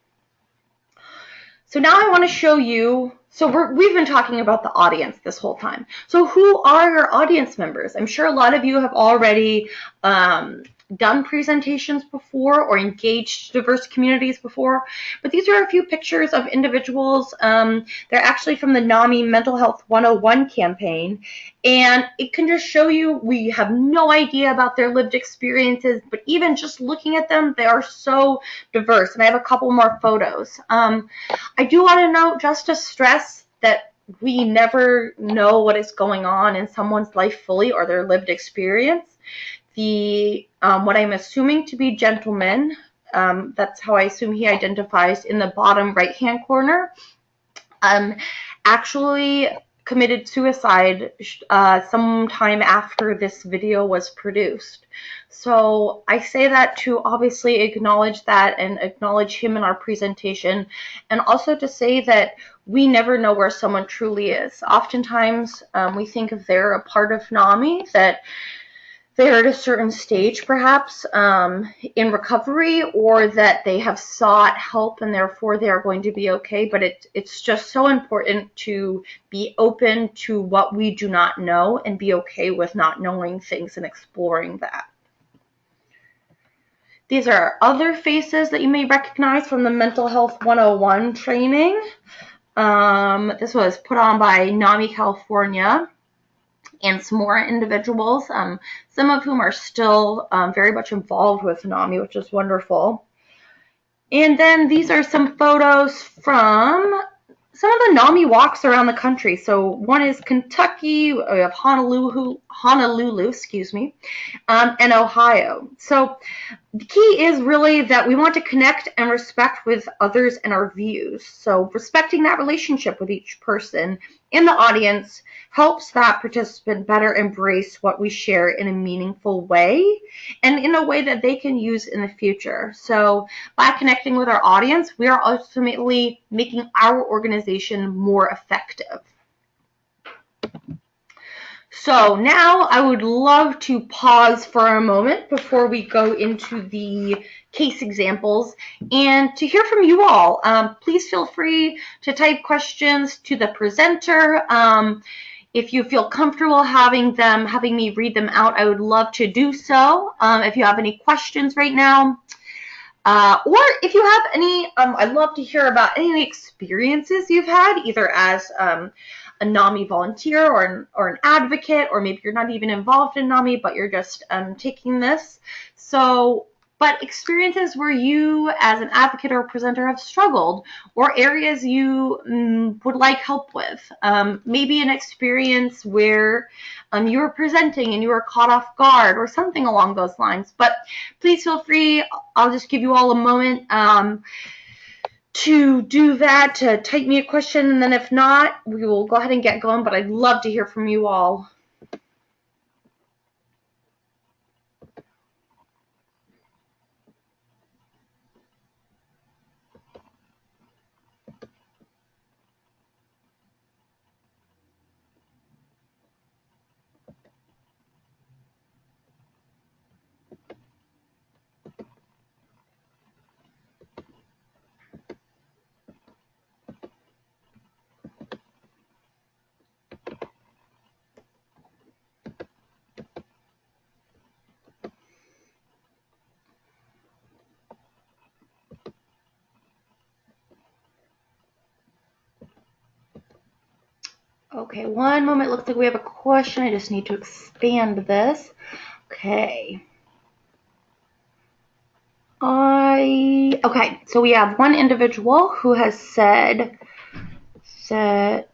So now I want to show you, so we've been talking about the audience this whole time. So who are your audience members? I'm sure a lot of you have already done presentations before or engaged diverse communities before, but these are a few pictures of individuals. They're actually from the NAMI Mental Health 101 campaign, and it can just show you we have no idea about their lived experiences, but even just looking at them, they are so diverse. And I have a couple more photos. I do want to note, just to stress, that we never know what is going on in someone's life fully or their lived experience. The what I'm assuming to be gentleman, that's how I assume he identifies, in the bottom right-hand corner, actually committed suicide sometime after this video was produced. So I say that to obviously acknowledge that and acknowledge him in our presentation, and also to say that we never know where someone truly is. Oftentimes we think if they're a part of NAMI that they're at a certain stage perhaps in recovery, or that they have sought help and therefore they're going to be okay. But it's just so important to be open to what we do not know and be okay with not knowing things and exploring that. These are other faces that you may recognize from the Mental Health 101 training. This was put on by NAMI California, and some more individuals, some of whom are still very much involved with NAMI, which is wonderful. And then these are some photos from some of the NAMI walks around the country. So one is Kentucky, we have Honolulu, excuse me, and Ohio. So the key is really that we want to connect and respect with others and our views. So respecting that relationship with each person in the audience helps that participant better embrace what we share in a meaningful way and in a way that they can use in the future. So by connecting with our audience, we are ultimately making our organization more effective. So now I would love to pause for a moment before we go into the case examples and to hear from you all. Please feel free to type questions to the presenter. If you feel comfortable having me read them out, I would love to do so. If you have any questions right now, or if you have any, I'd love to hear about any experiences you've had, either as a NAMI volunteer or an advocate, or maybe you're not even involved in NAMI, but you're just taking this. So, but experiences where you as an advocate or presenter have struggled, or areas you would like help with. Maybe an experience where you were presenting and you were caught off guard or something along those lines. But please feel free. I'll just give you all a moment to do that, to type me a question, and then if not, we will go ahead and get going, but I'd love to hear from you all. Okay, one moment. Looks like we have a question. I just need to expand this. Okay. Okay, so we have one individual who has said that,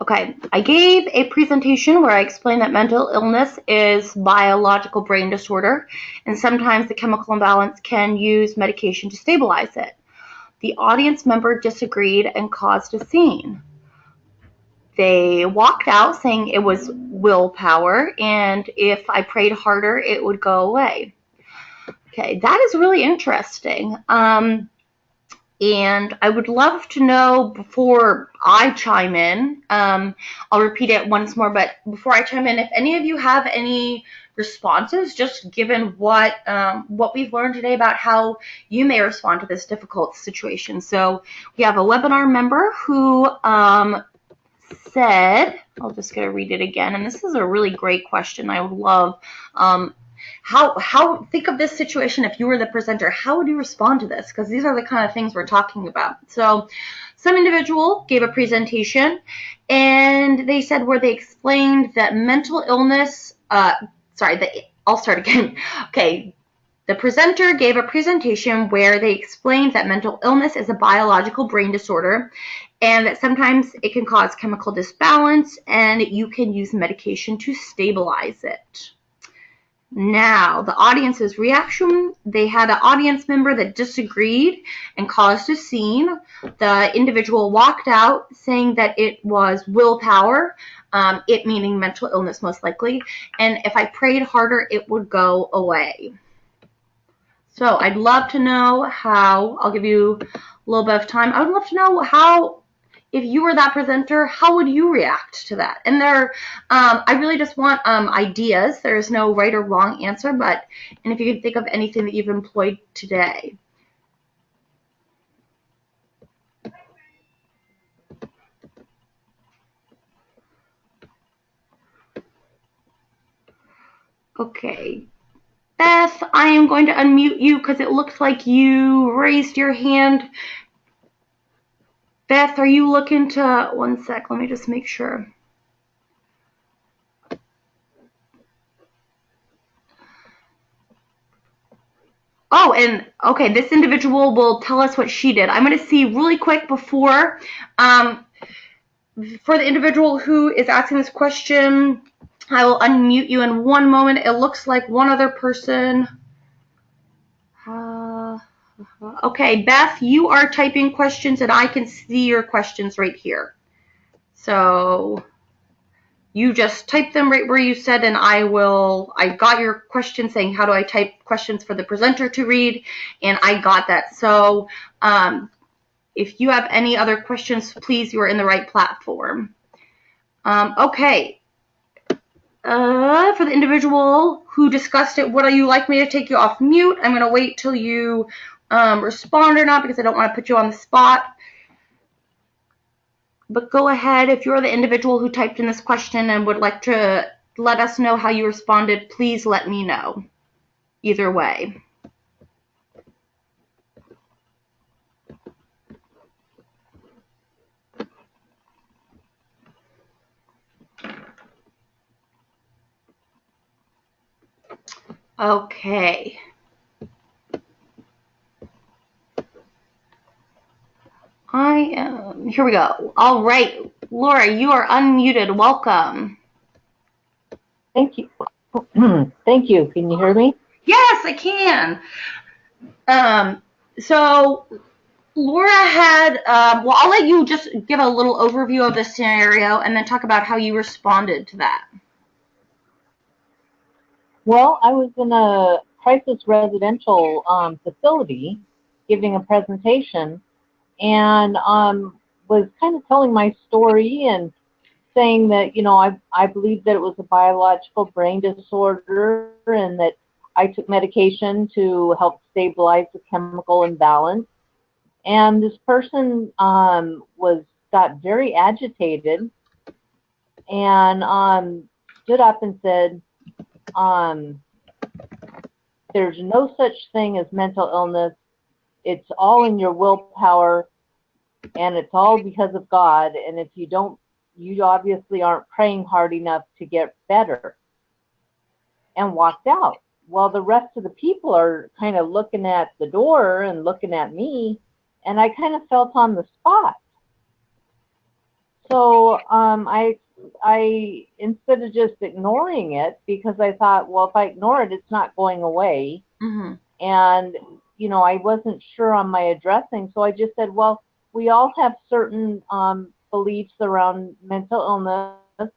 okay, I gave a presentation where I explained that mental illness is biological brain disorder, and sometimes the chemical imbalance can use medication to stabilize it. The audience member disagreed and caused a scene. They walked out saying it was willpower, and if I prayed harder, it would go away. Okay, that is really interesting. And I would love to know, before I chime in, I'll repeat it once more, but before I chime in, if any of you have any responses, just given what we've learned today about how you may respond to this difficult situation. So we have a webinar member who said, I'll just going to read it again, and this is a really great question. I would love how think of this situation if you were the presenter. How would you respond to this? Because these are the kind of things we're talking about. So some individual gave a presentation, and they said where they explained that mental illness, I'll start again. Okay. The presenter gave a presentation where they explained that mental illness is a biological brain disorder and that sometimes it can cause chemical disbalance and you can use medication to stabilize it. Now, the audience's reaction, they had an audience member that disagreed and caused a scene. The individual walked out saying that it was willpower, it meaning mental illness most likely, and if I prayed harder, it would go away. So I'd love to know how, I'll give you a little bit of time. I would love to know how, if you were that presenter, how would you react to that? And I really just want ideas. There's no right or wrong answer, and if you can think of anything that you've employed today. Okay. Beth, I am going to unmute you because it looks like you raised your hand. Beth, are you looking to, one sec, let me just make sure. Oh, and okay, this individual will tell us what she did. I'm going to see really quick before, for the individual who is asking this question, I will unmute you in one moment. It looks like one other person. Okay, Beth, you are typing questions and I can see your questions right here. So you just type them right where you said, and I got your question saying, how do I type questions for the presenter to read? And I got that. So if you have any other questions, please, you are in the right platform. Okay. For the individual who discussed it, would you like me to take you off mute? I'm going to wait till you respond or not because I don't want to put you on the spot. But go ahead, if you're the individual who typed in this question and would like to let us know how you responded, please let me know. Either way. Okay. Here we go. All right, Laura, you are unmuted. Welcome. Thank you. Thank you. Can you hear me? Yes, I can. So Laura had, well, I'll let you just give a little overview of the scenario and then talk about how you responded to that. Well, I was in a crisis residential facility giving a presentation, and was kind of telling my story and saying that, I believe that it was a biological brain disorder and that I took medication to help stabilize the chemical imbalance. And this person got very agitated and stood up and said, there's no such thing as mental illness. It's all in your willpower, and it's all because of God. And if you don't, you obviously aren't praying hard enough to get better, and walked out. Well, the rest of the people are kind of looking at the door and looking at me, and I kind of felt on the spot. So I instead of just ignoring it, because I thought, well, if I ignore it, it's not going away. Mm-hmm. And, I wasn't sure on my addressing. So I just said, well, we all have certain beliefs around mental illness,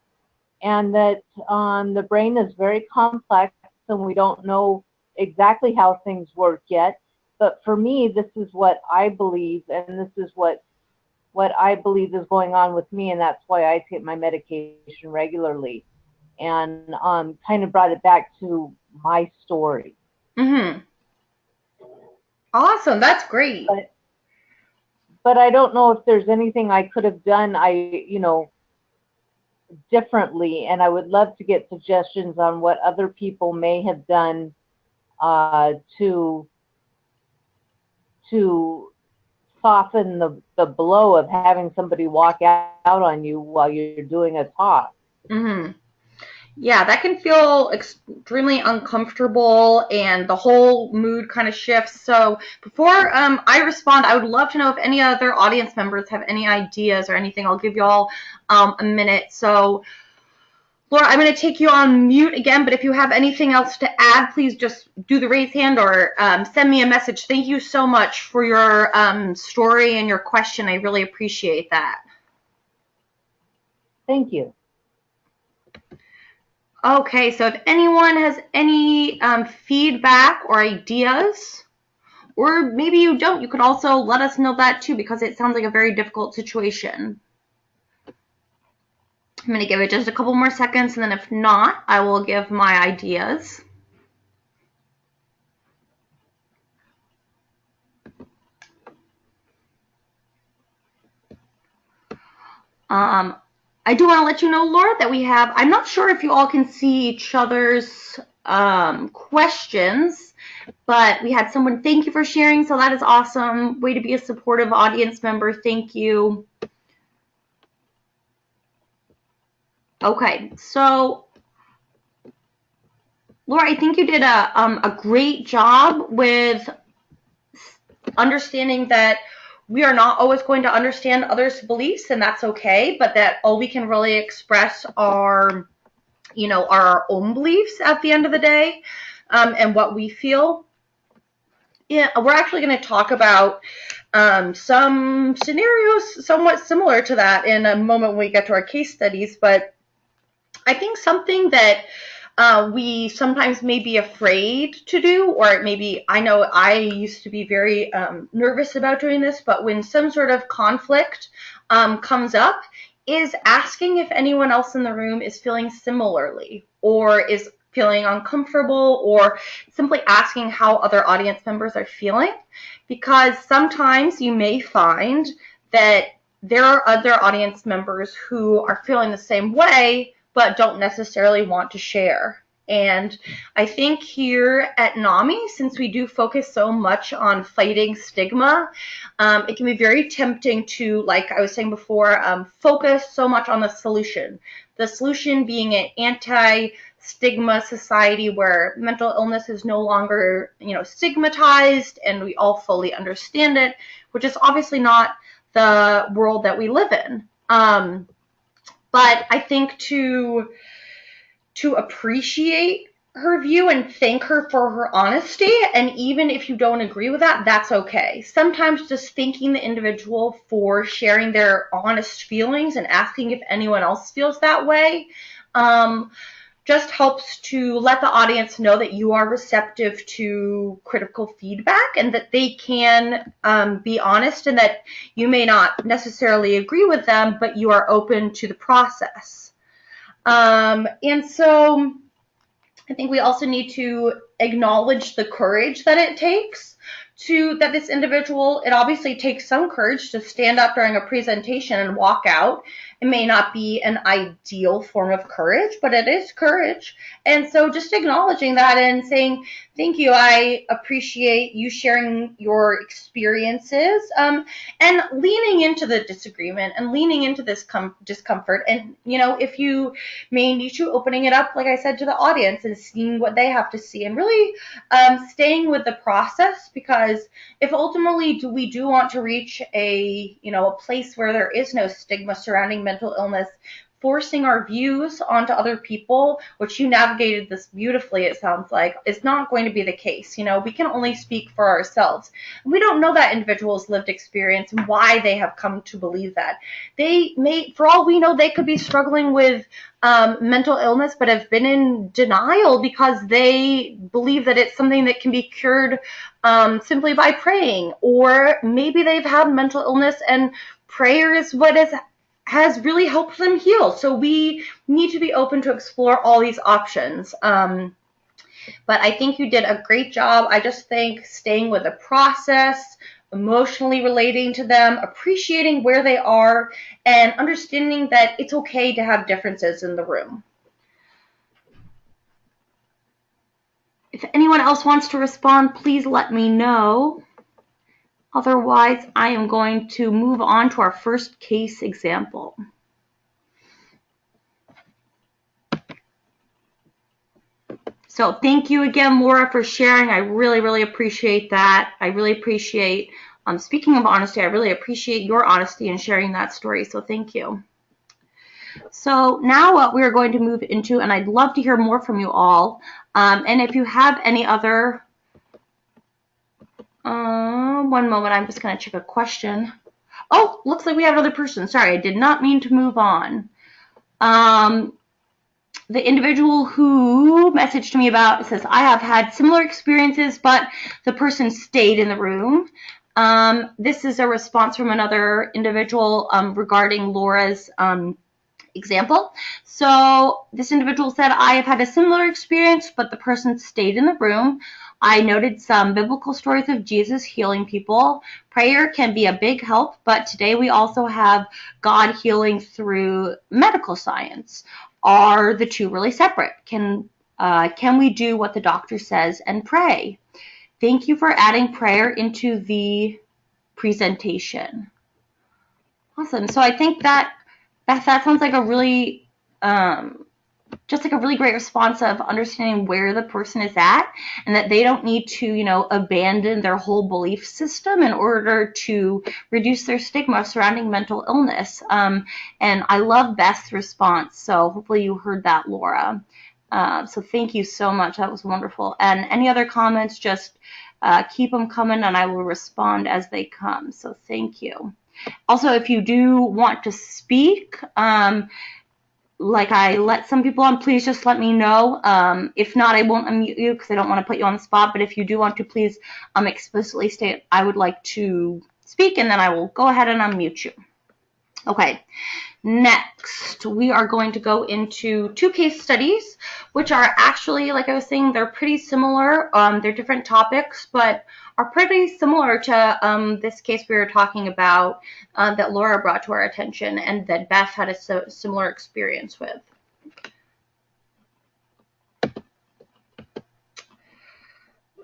and that the brain is very complex and we don't know exactly how things work yet. But for me, this is what I believe, and this is what I believe is going on with me, and that's why I take my medication regularly. And kind of brought it back to my story. Mm-hmm. Awesome. That's great. But I don't know if there's anything I could have done, differently, and I would love to get suggestions on what other people may have done to soften the blow of having somebody walk out on you while you're doing a talk. Mm-hmm. Yeah, that can feel extremely uncomfortable and the whole mood kind of shifts. So before I respond, I would love to know if any other audience members have any ideas or anything. I'll give you all a minute. So Laura, I'm going to take you on mute again, but if you have anything else to add, please just do the raise hand or send me a message. Thank you so much for your story and your question. I really appreciate that. Thank you. Okay, so if anyone has any feedback or ideas, or maybe you don't, you could also let us know that too, because it sounds like a very difficult situation. I'm going to give it just a couple more seconds, and then if not, I will give my ideas. I do want to let you know, Laura, that we have, I'm not sure if you all can see each other's questions, but we had someone, thank you for sharing, so that is awesome. Way to be a supportive audience member. Thank you. Okay, so Laura, I think you did a great job with understanding that we are not always going to understand others' beliefs, and that's okay, but that all we can really express are, our own beliefs at the end of the day, and what we feel. Yeah, we're actually going to talk about some scenarios somewhat similar to that in a moment when we get to our case studies, but I think something that we sometimes may be afraid to do, or maybe, I know I used to be very nervous about doing this, but when some sort of conflict comes up, is asking if anyone else in the room is feeling similarly, or is feeling uncomfortable, or simply asking how other audience members are feeling, because sometimes you may find that there are other audience members who are feeling the same way, but don't necessarily want to share. And I think here at NAMI, since we do focus so much on fighting stigma, it can be very tempting to, like I was saying before, focus so much on the solution. The solution being an anti-stigma society where mental illness is no longer, stigmatized and we all fully understand it, which is obviously not the world that we live in. But I think to to appreciate her view and thank her for her honesty. And even if you don't agree with that, that's okay. Sometimes just thanking the individual for sharing their honest feelings and asking if anyone else feels that way just helps to let the audience know that you are receptive to critical feedback and that they can be honest and that you may not necessarily agree with them, but you are open to the process. And so I think we also need to acknowledge the courage that it takes that this individual, it obviously takes some courage to stand up during a presentation and walk out. It may not be an ideal form of courage, but it is courage. And so just acknowledging that and saying, thank you, I appreciate you sharing your experiences, and leaning into the disagreement and leaning into this discomfort. And, if you may need to, opening it up, like I said, to the audience and seeing what they have to see and really staying with the process, because if ultimately we do want to reach a place where there is no stigma surrounding mental illness, forcing our views onto other people, which you navigated this beautifully, it sounds like, is not going to be the case. We can only speak for ourselves. We don't know that individual's lived experience and why they have come to believe that. They may, for all we know, they could be struggling with mental illness, but have been in denial because they believe that it's something that can be cured simply by praying. Or maybe they've had mental illness and prayer is what has really helped them heal. So we need to be open to explore all these options. But I think you did a great job. I just think staying with the process, emotionally relating to them, appreciating where they are, and understanding that it's okay to have differences in the room. If anyone else wants to respond, please let me know. Otherwise, I am going to move on to our first case example. So thank you again, Laura, for sharing. I really, really appreciate that. I really appreciate, speaking of honesty, I really appreciate your honesty in sharing that story. So thank you. So now what we're going to move into, and I'd love to hear more from you all. And if you have any other, one moment, I'm just going to check a question. Oh, looks like we have another person. Sorry, I did not mean to move on. The individual who messaged me about it says, I have had similar experiences, but the person stayed in the room. This is a response from another individual regarding Laura's example. So this individual said, I have had a similar experience, but the person stayed in the room. I noted some biblical stories of Jesus healing people. Prayer can be a big help, but today we also have God healing through medical science. Are the two really separate? Can we do what the doctor says and pray? Thank you for adding prayer into the presentation. Awesome. So I think that sounds like a really just like a really great response of understanding where the person is at and that they don't need to, abandon their whole belief system in order to reduce their stigma surrounding mental illness. And I love Beth's response. So hopefully you heard that, Laura. So thank you so much. That was wonderful. And any other comments, just keep them coming and I will respond as they come. So thank you. Also, if you do want to speak, like I let some people on, please just let me know. If not, I won't unmute you because I don't want to put you on the spot. But if you do want to, please explicitly state I would like to speak, and then I will go ahead and unmute you. Okay, next we are going to go into two case studies, which are actually, like I was saying, they're pretty similar. They're different topics, but are pretty similar to this case we were talking about that Laura brought to our attention and that Beth had a similar experience with.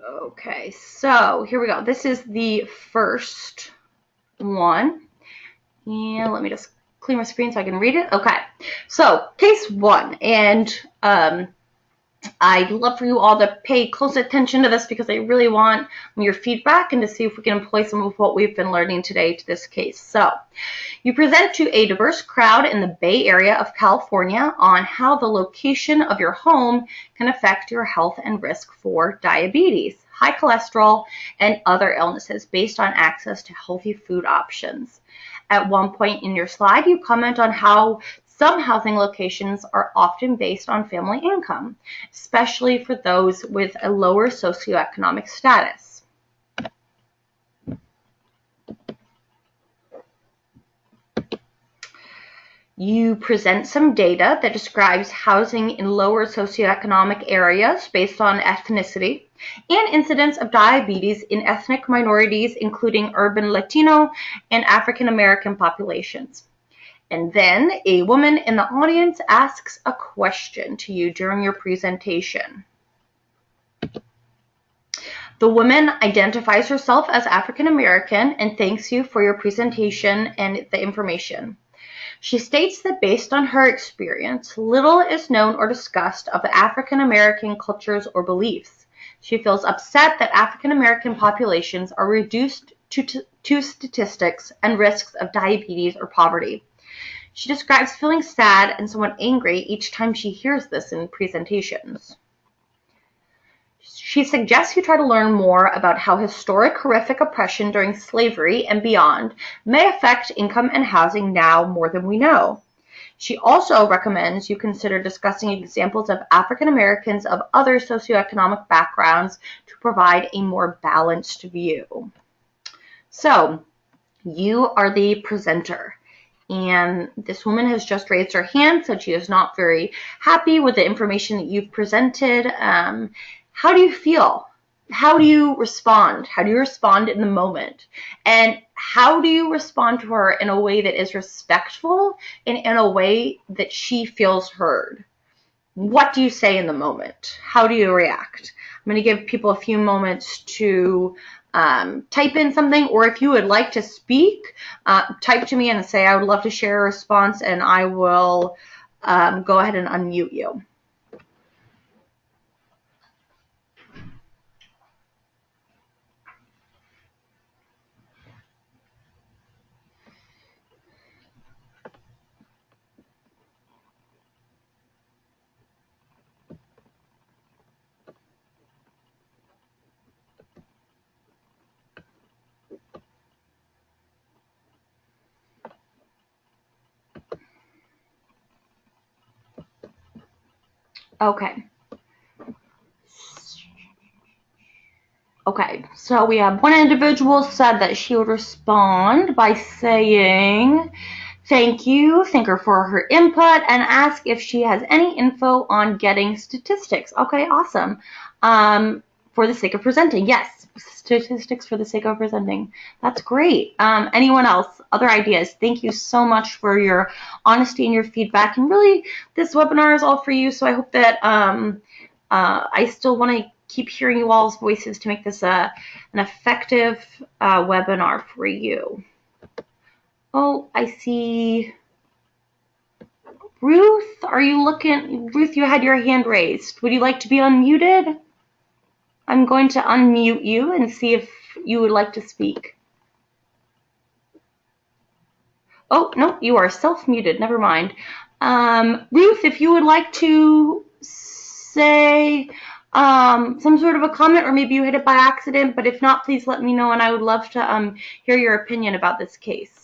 Okay, so here we go. This is the first one. And let me just clear my screen so I can read it. Okay, so case one. And I'd love for you all to pay close attention to this because I really want your feedback and to see if we can employ some of what we've been learning today to this case. So, you present to a diverse crowd in the Bay Area of California on how the location of your home can affect your health and risk for diabetes, high cholesterol, and other illnesses based on access to healthy food options. At one point in your slide, you comment on how some housing locations are often based on family income, especially for those with a lower socioeconomic status. You present some data that describes housing in lower socioeconomic areas based on ethnicity and incidence of diabetes in ethnic minorities, including urban Latino and African American populations. And then a woman in the audience asks a question to you during your presentation. The woman identifies herself as African American and thanks you for your presentation and the information. She states that based on her experience, little is known or discussed of African American cultures or beliefs. She feels upset that African American populations are reduced to statistics and risks of diabetes or poverty. She describes feeling sad and somewhat angry each time she hears this in presentations. She suggests you try to learn more about how historic horrific oppression during slavery and beyond may affect income and housing now more than we know. She also recommends you consider discussing examples of African Americans of other socioeconomic backgrounds to provide a more balanced view. So, you are the presenter. And this woman has just raised her hand, said she is not very happy with the information that you've presented. How do you feel? How do you respond? How do you respond in the moment? And how do you respond to her in a way that is respectful and in a way that she feels heard? What do you say in the moment? How do you react? I'm going to give people a few moments to type in something, or if you would like to speak, type to me and say, I would love to share a response, and I will go ahead and unmute you. Okay, so we have one individual said that she would respond by saying, thank you, thank her for her input, and ask if she has any info on getting statistics. Okay, awesome. For the sake of presenting, yes, statistics for the sake of presenting. That's great. Anyone else? Other ideas? Thank you so much for your honesty and your feedback. And really, this webinar is all for you, so I hope that I still want to keep hearing you all's voices to make this an effective webinar for you. Oh, I see. Ruth, are you looking? Ruth, you had your hand raised. Would you like to be unmuted? I'm going to unmute you and see if you would like to speak. Oh, no, you are self-muted. Never mind. Ruth, if you would like to say some sort of a comment, or maybe you hit it by accident, but if not, please let me know, and I would love to hear your opinion about this case.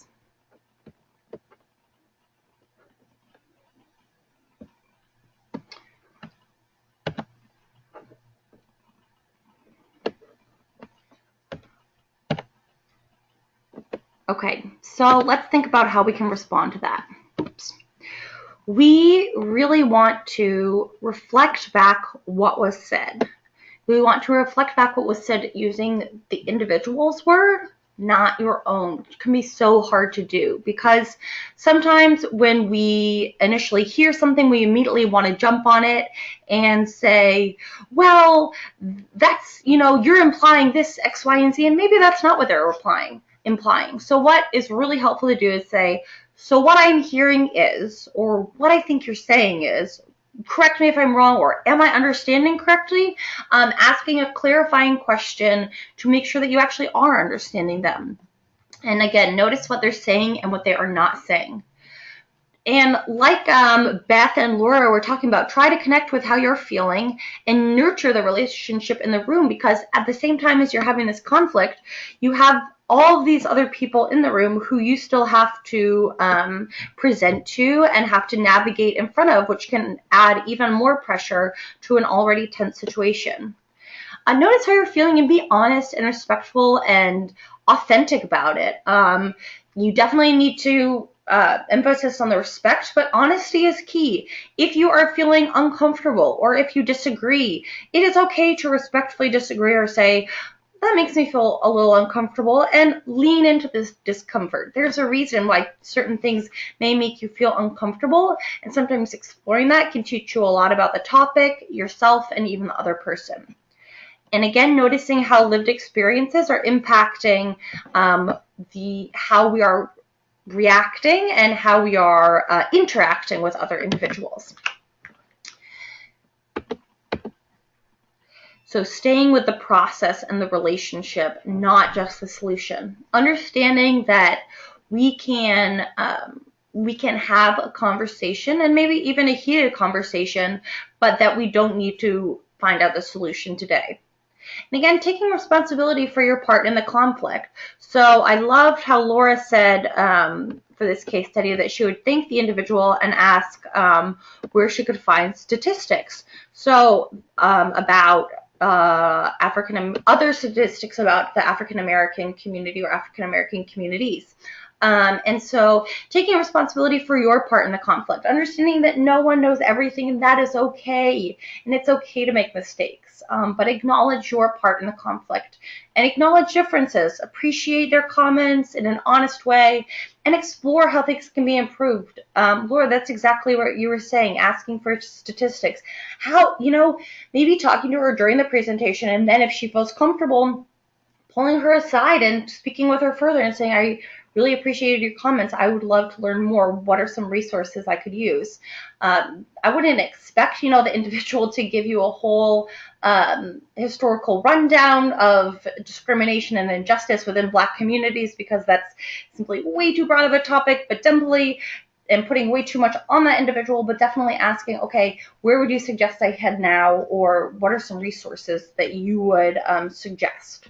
Okay, so let's think about how we can respond to that. Oops. We really want to reflect back what was said. We want to reflect back what was said using the individual's word, not your own. It can be so hard to do because sometimes when we initially hear something, we immediately want to jump on it and say, well, that's, you're implying this X, Y, and Z, and maybe that's not what they're implying. So what is really helpful to do is say, so what I'm hearing is, or what I think you're saying is, correct me if I'm wrong, or am I understanding correctly? Asking a clarifying question to make sure that you actually are understanding them. And again, notice what they're saying and what they are not saying. And like Beth and Laura were talking about, try to connect with how you're feeling and nurture the relationship in the room, because at the same time as you're having this conflict, you have all of these other people in the room who you still have to present to and have to navigate in front of, which can add even more pressure to an already tense situation. Notice how you're feeling and be honest and respectful and authentic about it. You definitely need to emphasis on the respect, but honesty is key. If you are feeling uncomfortable or if you disagree, it is okay to respectfully disagree or say, that makes me feel a little uncomfortable, and lean into this discomfort. There's a reason why certain things may make you feel uncomfortable, and sometimes exploring that can teach you a lot about the topic, yourself, and even the other person. And again, noticing how lived experiences are impacting how we are reacting and how we are interacting with other individuals. So staying with the process and the relationship, not just the solution. Understanding that we can have a conversation, and maybe even a heated conversation, but that we don't need to find out the solution today. And again, taking responsibility for your part in the conflict. So I loved how Laura said for this case study that she would thank the individual and ask where she could find statistics. So about other statistics about the African American community or African American communities. And so taking responsibility for your part in the conflict, understanding that no one knows everything, and that is okay. And it's okay to make mistakes, but acknowledge your part in the conflict and acknowledge differences, appreciate their comments in an honest way, and explore how things can be improved. Laura, that's exactly what you were saying, asking for statistics. How, maybe talking to her during the presentation, and then if she feels comfortable, pulling her aside and speaking with her further and saying, I really appreciated your comments. I would love to learn more. What are some resources I could use? I wouldn't expect, the individual to give you a whole historical rundown of discrimination and injustice within Black communities, because that's simply way too broad of a topic, but definitely and putting way too much on that individual, but definitely asking, okay, where would you suggest I head now? Or what are some resources that you would suggest?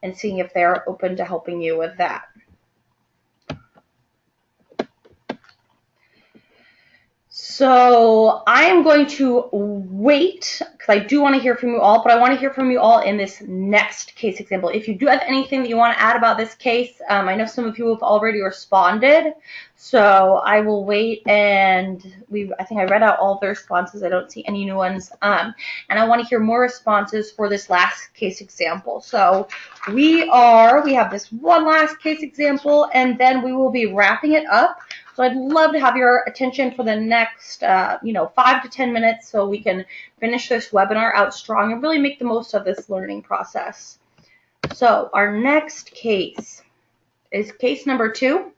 And seeing if they're open to helping you with that. So I am going to wait, because I do want to hear from you all, but I want to hear from you all in this next case example. If you do have anything that you want to add about this case, I know some of you have already responded, so I will wait, and I think I read out all the responses. I don't see any new ones, and I want to hear more responses for this last case example. So we have this one last case example, and then we will be wrapping it up. So I'd love to have your attention for the next, 5 to 10 minutes so we can finish this webinar out strong and really make the most of this learning process. So our next case is case number 2.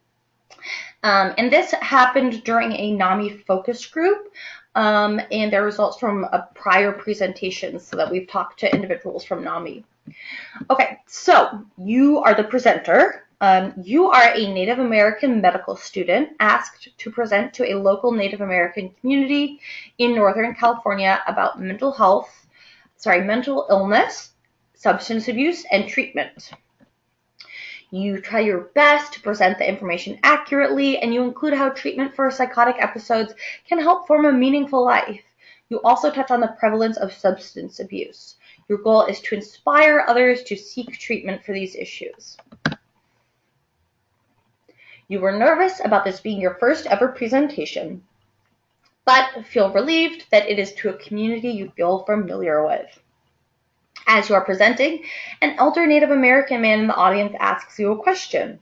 And this happened during a NAMI focus group, and their results from a prior presentation, so that we've talked to individuals from NAMI. Okay, so you are the presenter. You are a Native American medical student asked to present to a local Native American community in Northern California about mental illness, substance abuse, and treatment. You try your best to present the information accurately, and you include how treatment for psychotic episodes can help form a meaningful life. You also touch on the prevalence of substance abuse. Your goal is to inspire others to seek treatment for these issues. You were nervous about this being your first ever presentation, but feel relieved that it is to a community you feel familiar with. As you are presenting, an elder Native American man in the audience asks you a question.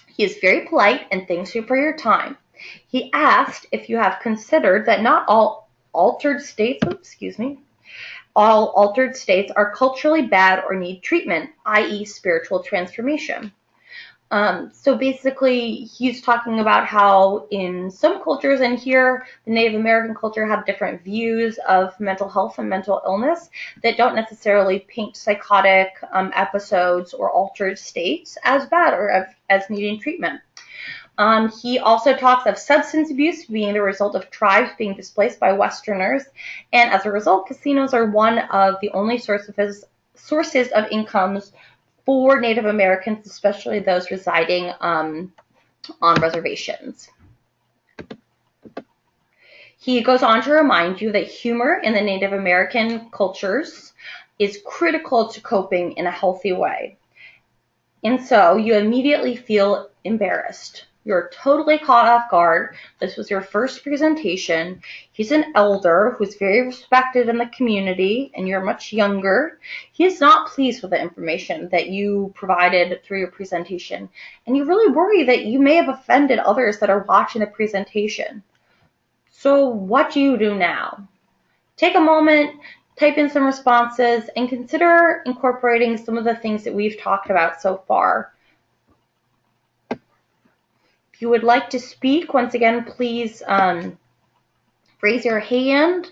He is very polite and thanks you for your time. He asked if you have considered that not all altered states are culturally bad or need treatment, i.e. spiritual transformation. So basically, he's talking about how in some cultures, and here the Native American culture, have different views of mental health and mental illness that don't necessarily paint psychotic episodes or altered states as bad or as needing treatment. He also talks of substance abuse being the result of tribes being displaced by Westerners, and as a result, casinos are one of the only sources of incomes for Native Americans, especially those residing on reservations. He goes on to remind you that humor in the Native American cultures is critical to coping in a healthy way. And so you immediately feel embarrassed. You're totally caught off guard. This was your first presentation. He's an elder who's very respected in the community, and you're much younger. He is not pleased with the information that you provided through your presentation, and you really worry that you may have offended others that are watching the presentation. So what do you do now? Take a moment, type in some responses, and consider incorporating some of the things that we've talked about so far. If you would like to speak, once again, please raise your hand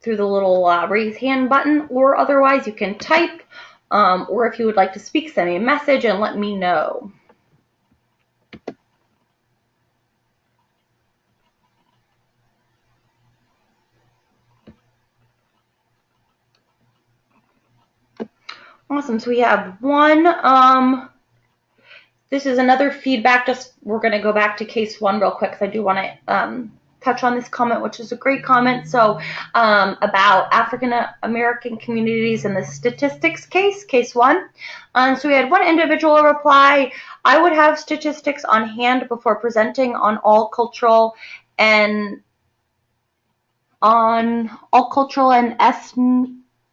through the little raise hand button, or otherwise you can type, or if you would like to speak, send me a message and let me know. Awesome. So we have one. This is another feedback. We're going to go back to case one real quick because I do want to touch on this comment, which is a great comment. So about African American communities in the statistics case one. So we had one individual reply, I would have statistics on hand before presenting on all cultural and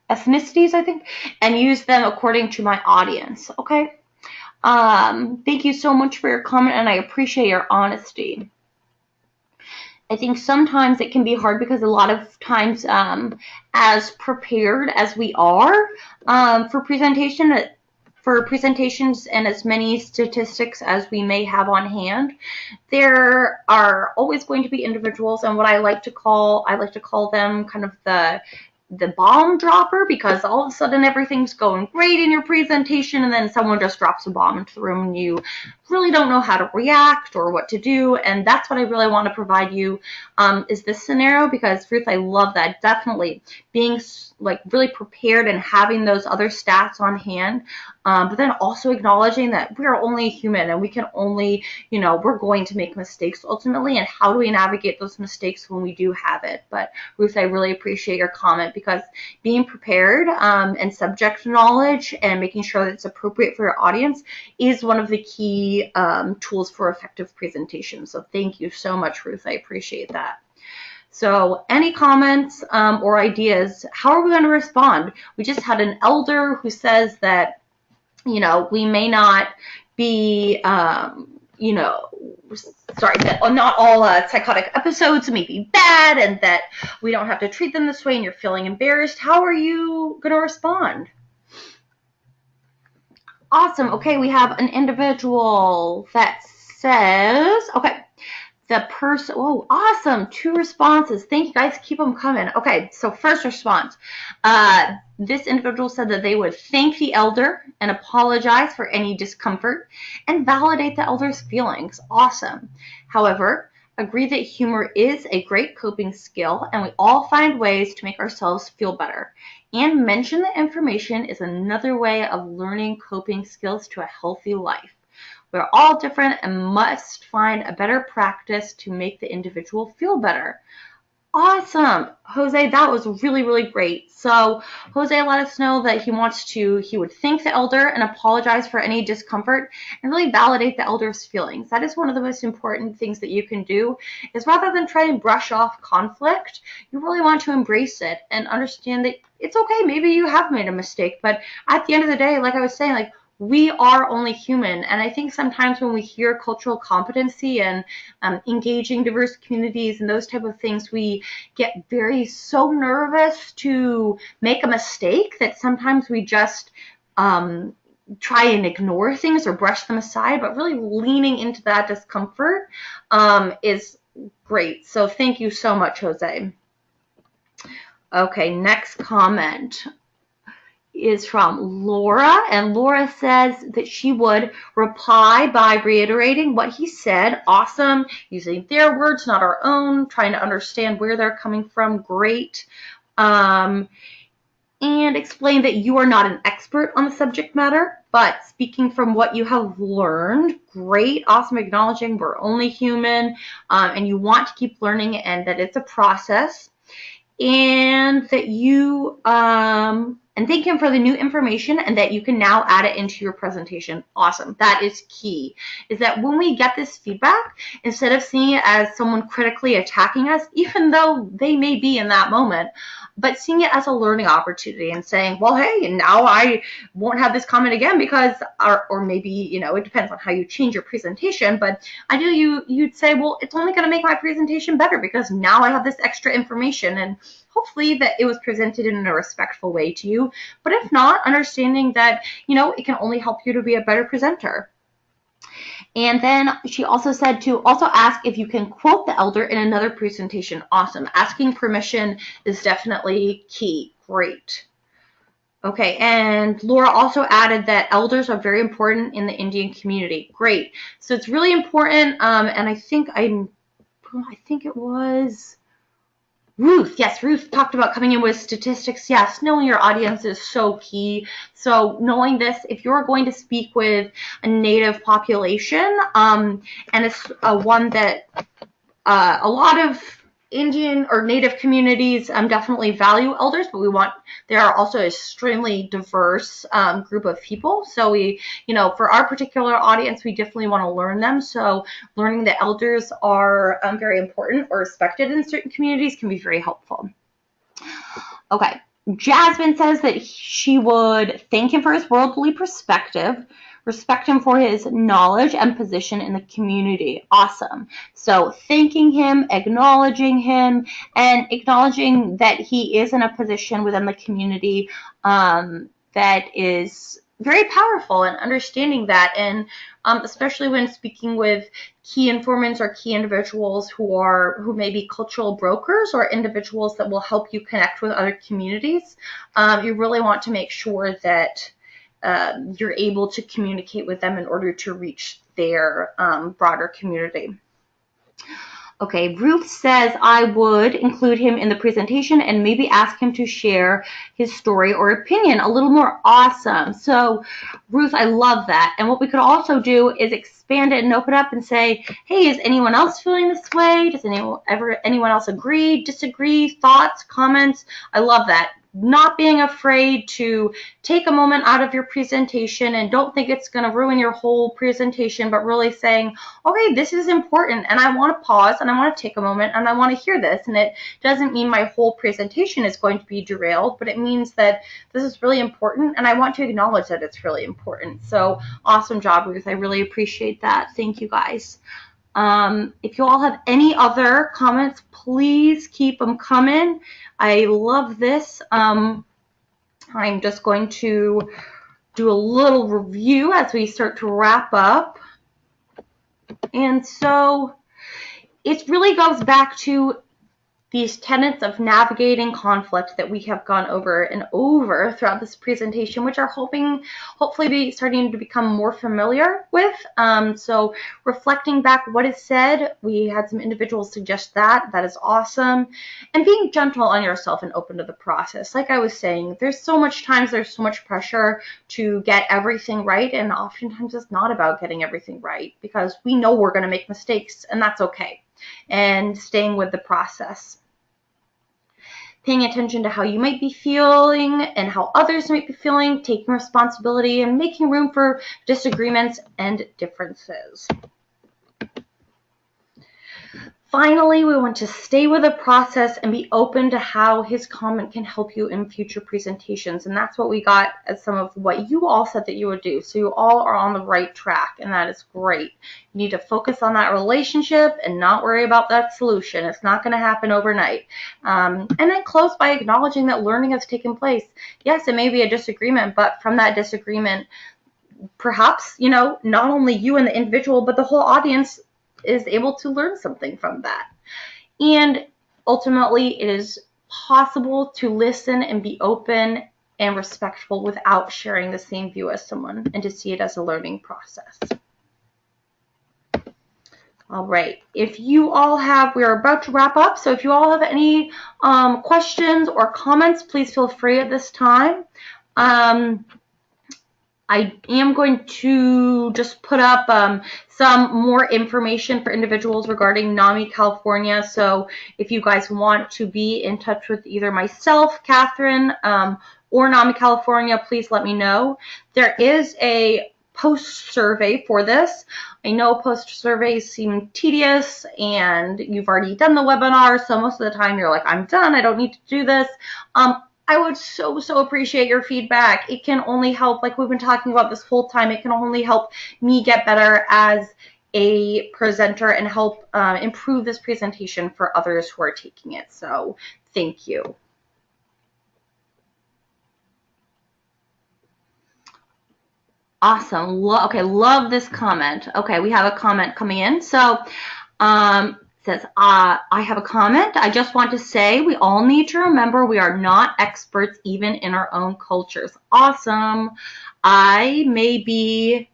ethnicities, I think, and use them according to my audience. Okay. Thank you so much for your comment, and I appreciate your honesty. I think sometimes it can be hard because a lot of times, as prepared as we are for presentations and as many statistics as we may have on hand, there are always going to be individuals, and what I like to call them kind of the bomb dropper, because all of a sudden everything's going great in your presentation and then someone just drops a bomb into the room and you really don't know how to react or what to do. And that's what I really want to provide you is this scenario, because Ruth, I love that. Definitely being like really prepared and having those other stats on hand, but then also acknowledging that we are only human and we can only, we're going to make mistakes ultimately, and how do we navigate those mistakes when we do have it. But Ruth, I really appreciate your comment, because being prepared and subject knowledge and making sure that it's appropriate for your audience is one of the key tools for effective presentation. So thank you so much, Ruth. I appreciate that. So any comments or ideas? How are we going to respond? We just had an elder who says that, we may not be, that not all psychotic episodes may be bad and that we don't have to treat them this way, and you're feeling embarrassed. How are you going to respond? Awesome. Okay, we have an individual that says, okay, the person, oh, awesome, 2 responses. Thank you, guys. Keep them coming. Okay, so first response. This individual said that they would thank the elder and apologize for any discomfort and validate the elder's feelings. Awesome. However, agree that humor is a great coping skill and we all find ways to make ourselves feel better. And mention that information is another way of learning coping skills to a healthy life. We're all different and must find a better practice to make the individual feel better. Awesome. Jose, that was really, really great. So Jose let us know that he would thank the elder and apologize for any discomfort and really validate the elder's feelings. That is one of the most important things that you can do, is rather than try and brush off conflict, you really want to embrace it and understand that it's okay. Maybe you have made a mistake, but at the end of the day, like I was saying, we are only human. And I think sometimes when we hear cultural competency and engaging diverse communities and those type of things, we get so nervous to make a mistake that sometimes we just try and ignore things or brush them aside, but really leaning into that discomfort is great. So thank you so much, Jose. Okay, next comment is from Laura, and Laura says that she would reply by reiterating what he said. Awesome. Using their words, not our own, trying to understand where they're coming from. Great. And explain that you are not an expert on the subject matter, but speaking from what you have learned. Great. Awesome. Acknowledging we're only human, and you want to keep learning, and that it's a process. And that you and thank him for the new information, and that you can now add it into your presentation. Awesome. That is key, is that when we get this feedback, instead of seeing it as someone critically attacking us, even though they may be in that moment, but seeing it as a learning opportunity and saying, well, hey, and now I won't have this comment again because, or maybe, you know, it depends on how you change your presentation, but ideally you'd say, well, it's only going to make my presentation better because now I have this extra information, and hopefully that it was presented in a respectful way to you. But if not, understanding that, you know, it can only help you to be a better presenter. And then she also said to also ask if you can quote the elder in another presentation. Awesome. Asking permission is definitely key. Great. Okay, and Laura also added that elders are very important in the Indian community. Great. So it's really important, and I think it was Ruth. Yes, Ruth talked about coming in with statistics. Yes, knowing your audience is so key. So knowing this, if you're going to speak with a native population, and it's one that a lot of Indian or native communities definitely value elders, but they are also an extremely diverse group of people. So we, you know, for our particular audience, we definitely want to learn them. So learning that elders are very important or respected in certain communities can be very helpful. Okay. Jasmine says that she would thank him for his worldly perspective, respect him for his knowledge and position in the community. Awesome. So thanking him, and acknowledging that he is in a position within the community that is very powerful, and understanding that, and especially when speaking with key informants or key individuals who may be cultural brokers or individuals that will help you connect with other communities, you really want to make sure that you're able to communicate with them in order to reach their broader community. Okay, Ruth says I would include him in the presentation and maybe ask him to share his story or opinion a little more. Awesome. So, Ruth, I love that. And what we could also do is expand it and open up and say, hey, is anyone else feeling this way? Does anyone else agree, disagree, thoughts, comments? I love that. Not being afraid to take a moment out of your presentation, and don't think it's going to ruin your whole presentation, but really saying, okay, this is important, and I want to pause, and I want to take a moment, and I want to hear this. And it doesn't mean my whole presentation is going to be derailed, but it means that this is really important, and I want to acknowledge that it's really important. So awesome job, Ruth. I really appreciate that. Thank you, guys. If you all have any other comments, please keep them coming. I love this. I'm just going to do a little review as we start to wrap up. And so it really goes back to these tenets of navigating conflict that we have gone over and over throughout this presentation, which are hopefully be starting to become more familiar with. So reflecting back what is said, we had some individuals suggest that is awesome. And being gentle on yourself and open to the process. Like I was saying, there's so much pressure to get everything right, and oftentimes it's not about getting everything right, because we know we're going to make mistakes, and that's okay. And staying with the process. Paying attention to how you might be feeling and how others might be feeling, taking responsibility, and making room for disagreements and differences. Finally, we want to stay with the process and be open to how his comment can help you in future presentations. And that's what we got as some of what you all said that you would do. So you all are on the right track, and that is great. You need to focus on that relationship and not worry about that solution. It's not going to happen overnight. And then close by acknowledging that learning has taken place. Yes, it may be a disagreement, but from that disagreement, perhaps, you know, not only you and the individual, but the whole audience is able to learn something from that. And ultimately, it is possible to listen and be open and respectful without sharing the same view as someone, and to see it as a learning process. All right, if you all have, we're about to wrap up, so if you all have any questions or comments, please feel free at this time. I am going to just put up some more information for individuals regarding NAMI California. So if you guys want to be in touch with either myself, Catherine, or NAMI California, please let me know. There is a post survey for this. I know post surveys seem tedious and you've already done the webinar, so most of the time you're like, I'm done, I don't need to do this. I would so appreciate your feedback. It can only help, like we've been talking about this whole time, it can only help me get better as a presenter and help improve this presentation for others who are taking it. So thank you. Awesome. Okay, love this comment. Okay, we have a comment coming in. So says, I have a comment. I just want to say we all need to remember we are not experts even in our own cultures. Awesome. I may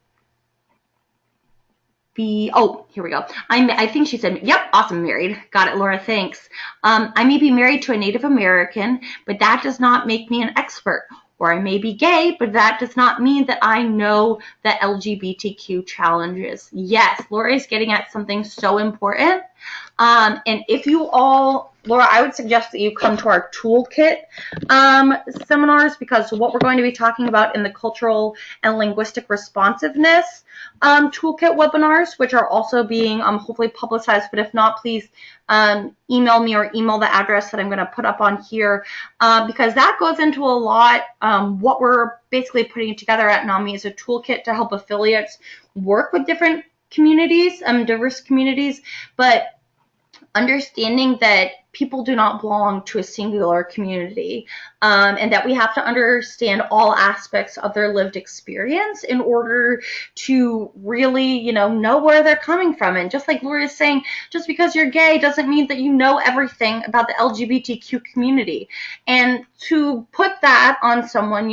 oh, here we go. I think she said, yep, awesome, married. Got it, Laura, thanks. I may be married to a Native American, but that does not make me an expert. Or I may be gay, but that does not mean that I know the LGBTQ challenges. Yes, Laura is getting at something so important. And if you all, Laura, I would suggest that you come to our toolkit seminars, because what we're going to be talking about in the cultural and linguistic responsiveness toolkit webinars, which are also being hopefully publicized, but if not, please email me or email the address that I'm going to put up on here, because that goes into a lot. What we're basically putting together at NAMI is a toolkit to help affiliates work with different communities, diverse communities, but understanding that people do not belong to a singular community, and that we have to understand all aspects of their lived experience in order to really, you know where they're coming from. And just like Laura is saying, just because you're gay doesn't mean that you know everything about the LGBTQ community. And to put that on someone,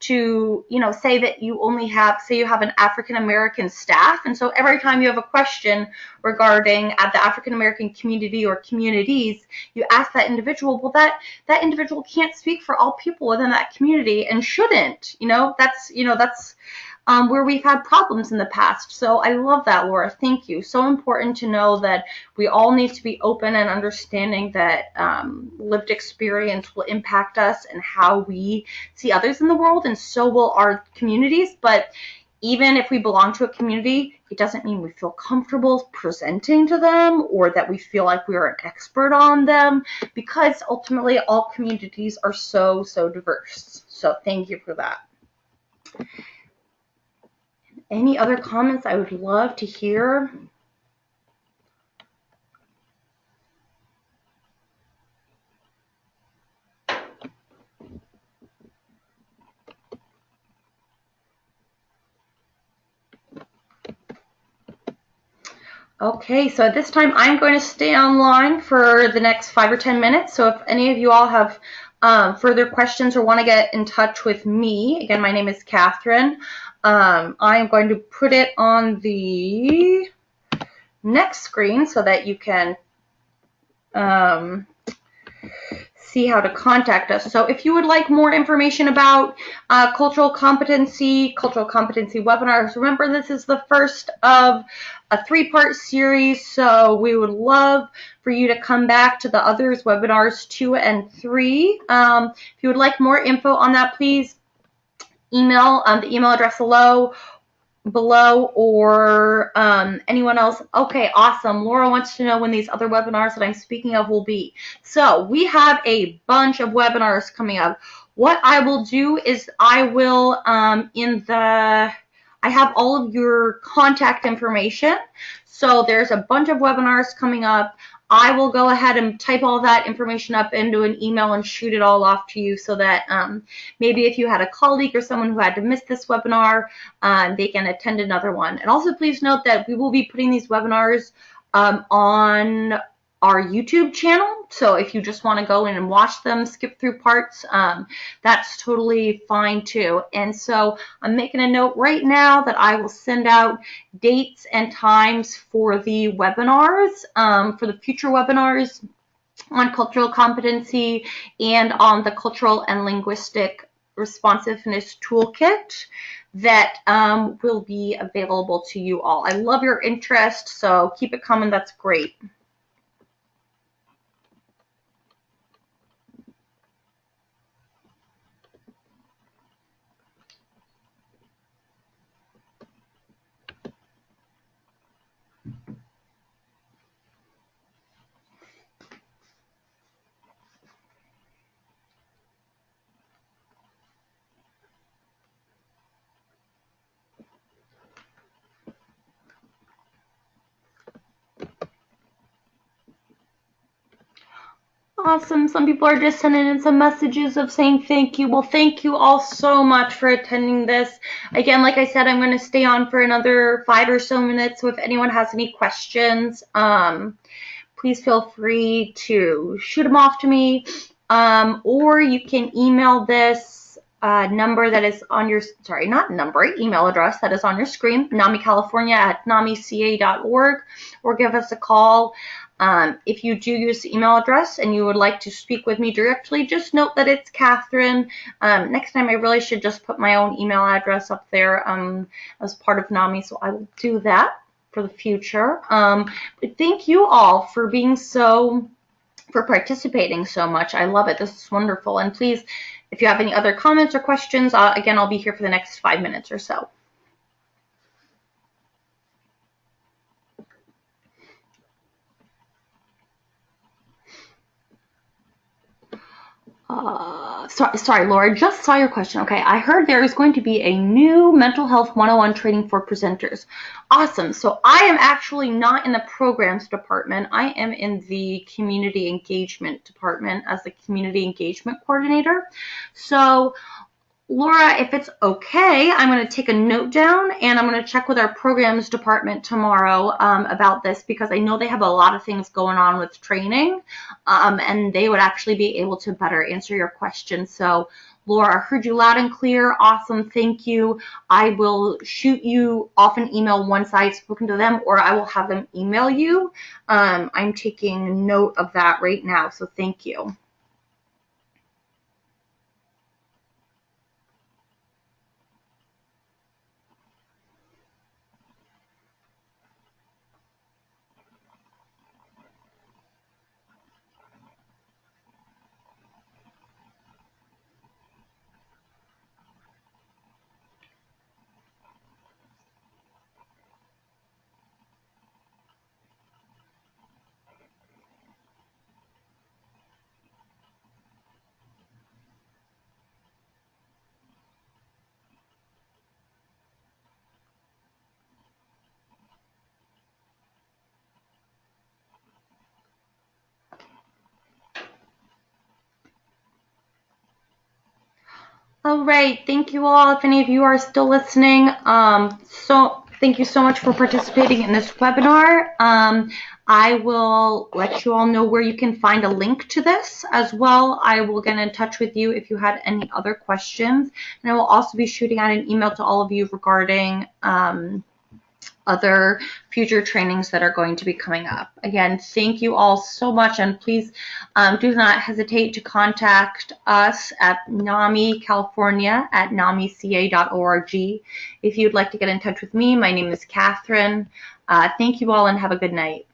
to, say that you only have, say you have an African American staff, and so every time you have a question regarding at the African American community or communities, you ask that individual, well, that individual can't speak for all people within that community and shouldn't. That's where we've had problems in the past. So I love that, Laura. Thank you. So important to know that we all need to be open and understanding that lived experience will impact us and how we see others in the world, and so will our communities. But even if we belong to a community, it doesn't mean we feel comfortable presenting to them or that we feel like we are an expert on them, because ultimately all communities are so diverse. So thank you for that. Any other comments? I would love to hear. Okay, so at this time, I'm going to stay online for the next 5 or 10 minutes. So if any of you all have further questions or want to get in touch with me, again, my name is Catherine. I am going to put it on the next screen so that you can see how to contact us. So if you would like more information about cultural competency webinars, remember this is the first of a 3-part series, so we would love for you to come back to the others, webinars 2 and 3. If you would like more info on that, please email the email address below, or anyone else. Okay, awesome. Laura wants to know when these other webinars that I'm speaking of will be. So we have a bunch of webinars coming up. What I will do is I will I have all of your contact information. So there's a bunch of webinars coming up. I will go ahead and type all that information up into an email and shoot it all off to you so that maybe if you had a colleague or someone who had to miss this webinar, they can attend another one. And also please note that we will be putting these webinars on our YouTube channel. So if you just want to go in and watch them, skip through parts, that's totally fine too. And so I'm making a note right now that I will send out dates and times for the webinars, for the future webinars on cultural competency and on the cultural and linguistic responsiveness toolkit that will be available to you all. I love your interest, so keep it coming. That's great. Awesome. Some people are just sending in some messages of saying thank you. Well, thank you all so much for attending this. Again, like I said, I'm going to stay on for another 5 or so minutes. So if anyone has any questions, please feel free to shoot them off to me. Or you can email this number that is on your, email address that is on your screen, namicalifornia@namica.org, or give us a call. If you do use the email address and you would like to speak with me directly, just note that it's Catherine. Next time I really should just put my own email address up there as part of NAMI, so I will do that for the future. But thank you all for participating so much. I love it. This is wonderful. And please, if you have any other comments or questions, again, I'll be here for the next 5 minutes or so. Sorry, Laura, just saw your question. Okay, I heard there is going to be a new Mental Health 101 training for presenters. Awesome. So I am actually not in the programs department. I am in the community engagement department as the community engagement coordinator. So Laura, if it's okay, I'm going to take a note down and I'm going to check with our programs department tomorrow about this, because I know they have a lot of things going on with training and they would actually be able to better answer your questions. So Laura, I heard you loud and clear. Awesome. Thank you. I will shoot you off an email once I've spoken to them, or I will have them email you. I'm taking note of that right now. So thank you. All right, thank you all. If any of you are still listening, so thank you so much for participating in this webinar. I will let you all know where you can find a link to this as well. I will get in touch with you if you had any other questions, and I will also be shooting out an email to all of you regarding other future trainings that are going to be coming up. Again, thank you all so much, and please do not hesitate to contact us at namicalifornia@namica.org. If you'd like to get in touch with me, my name is Catherine. Thank you all and have a good night.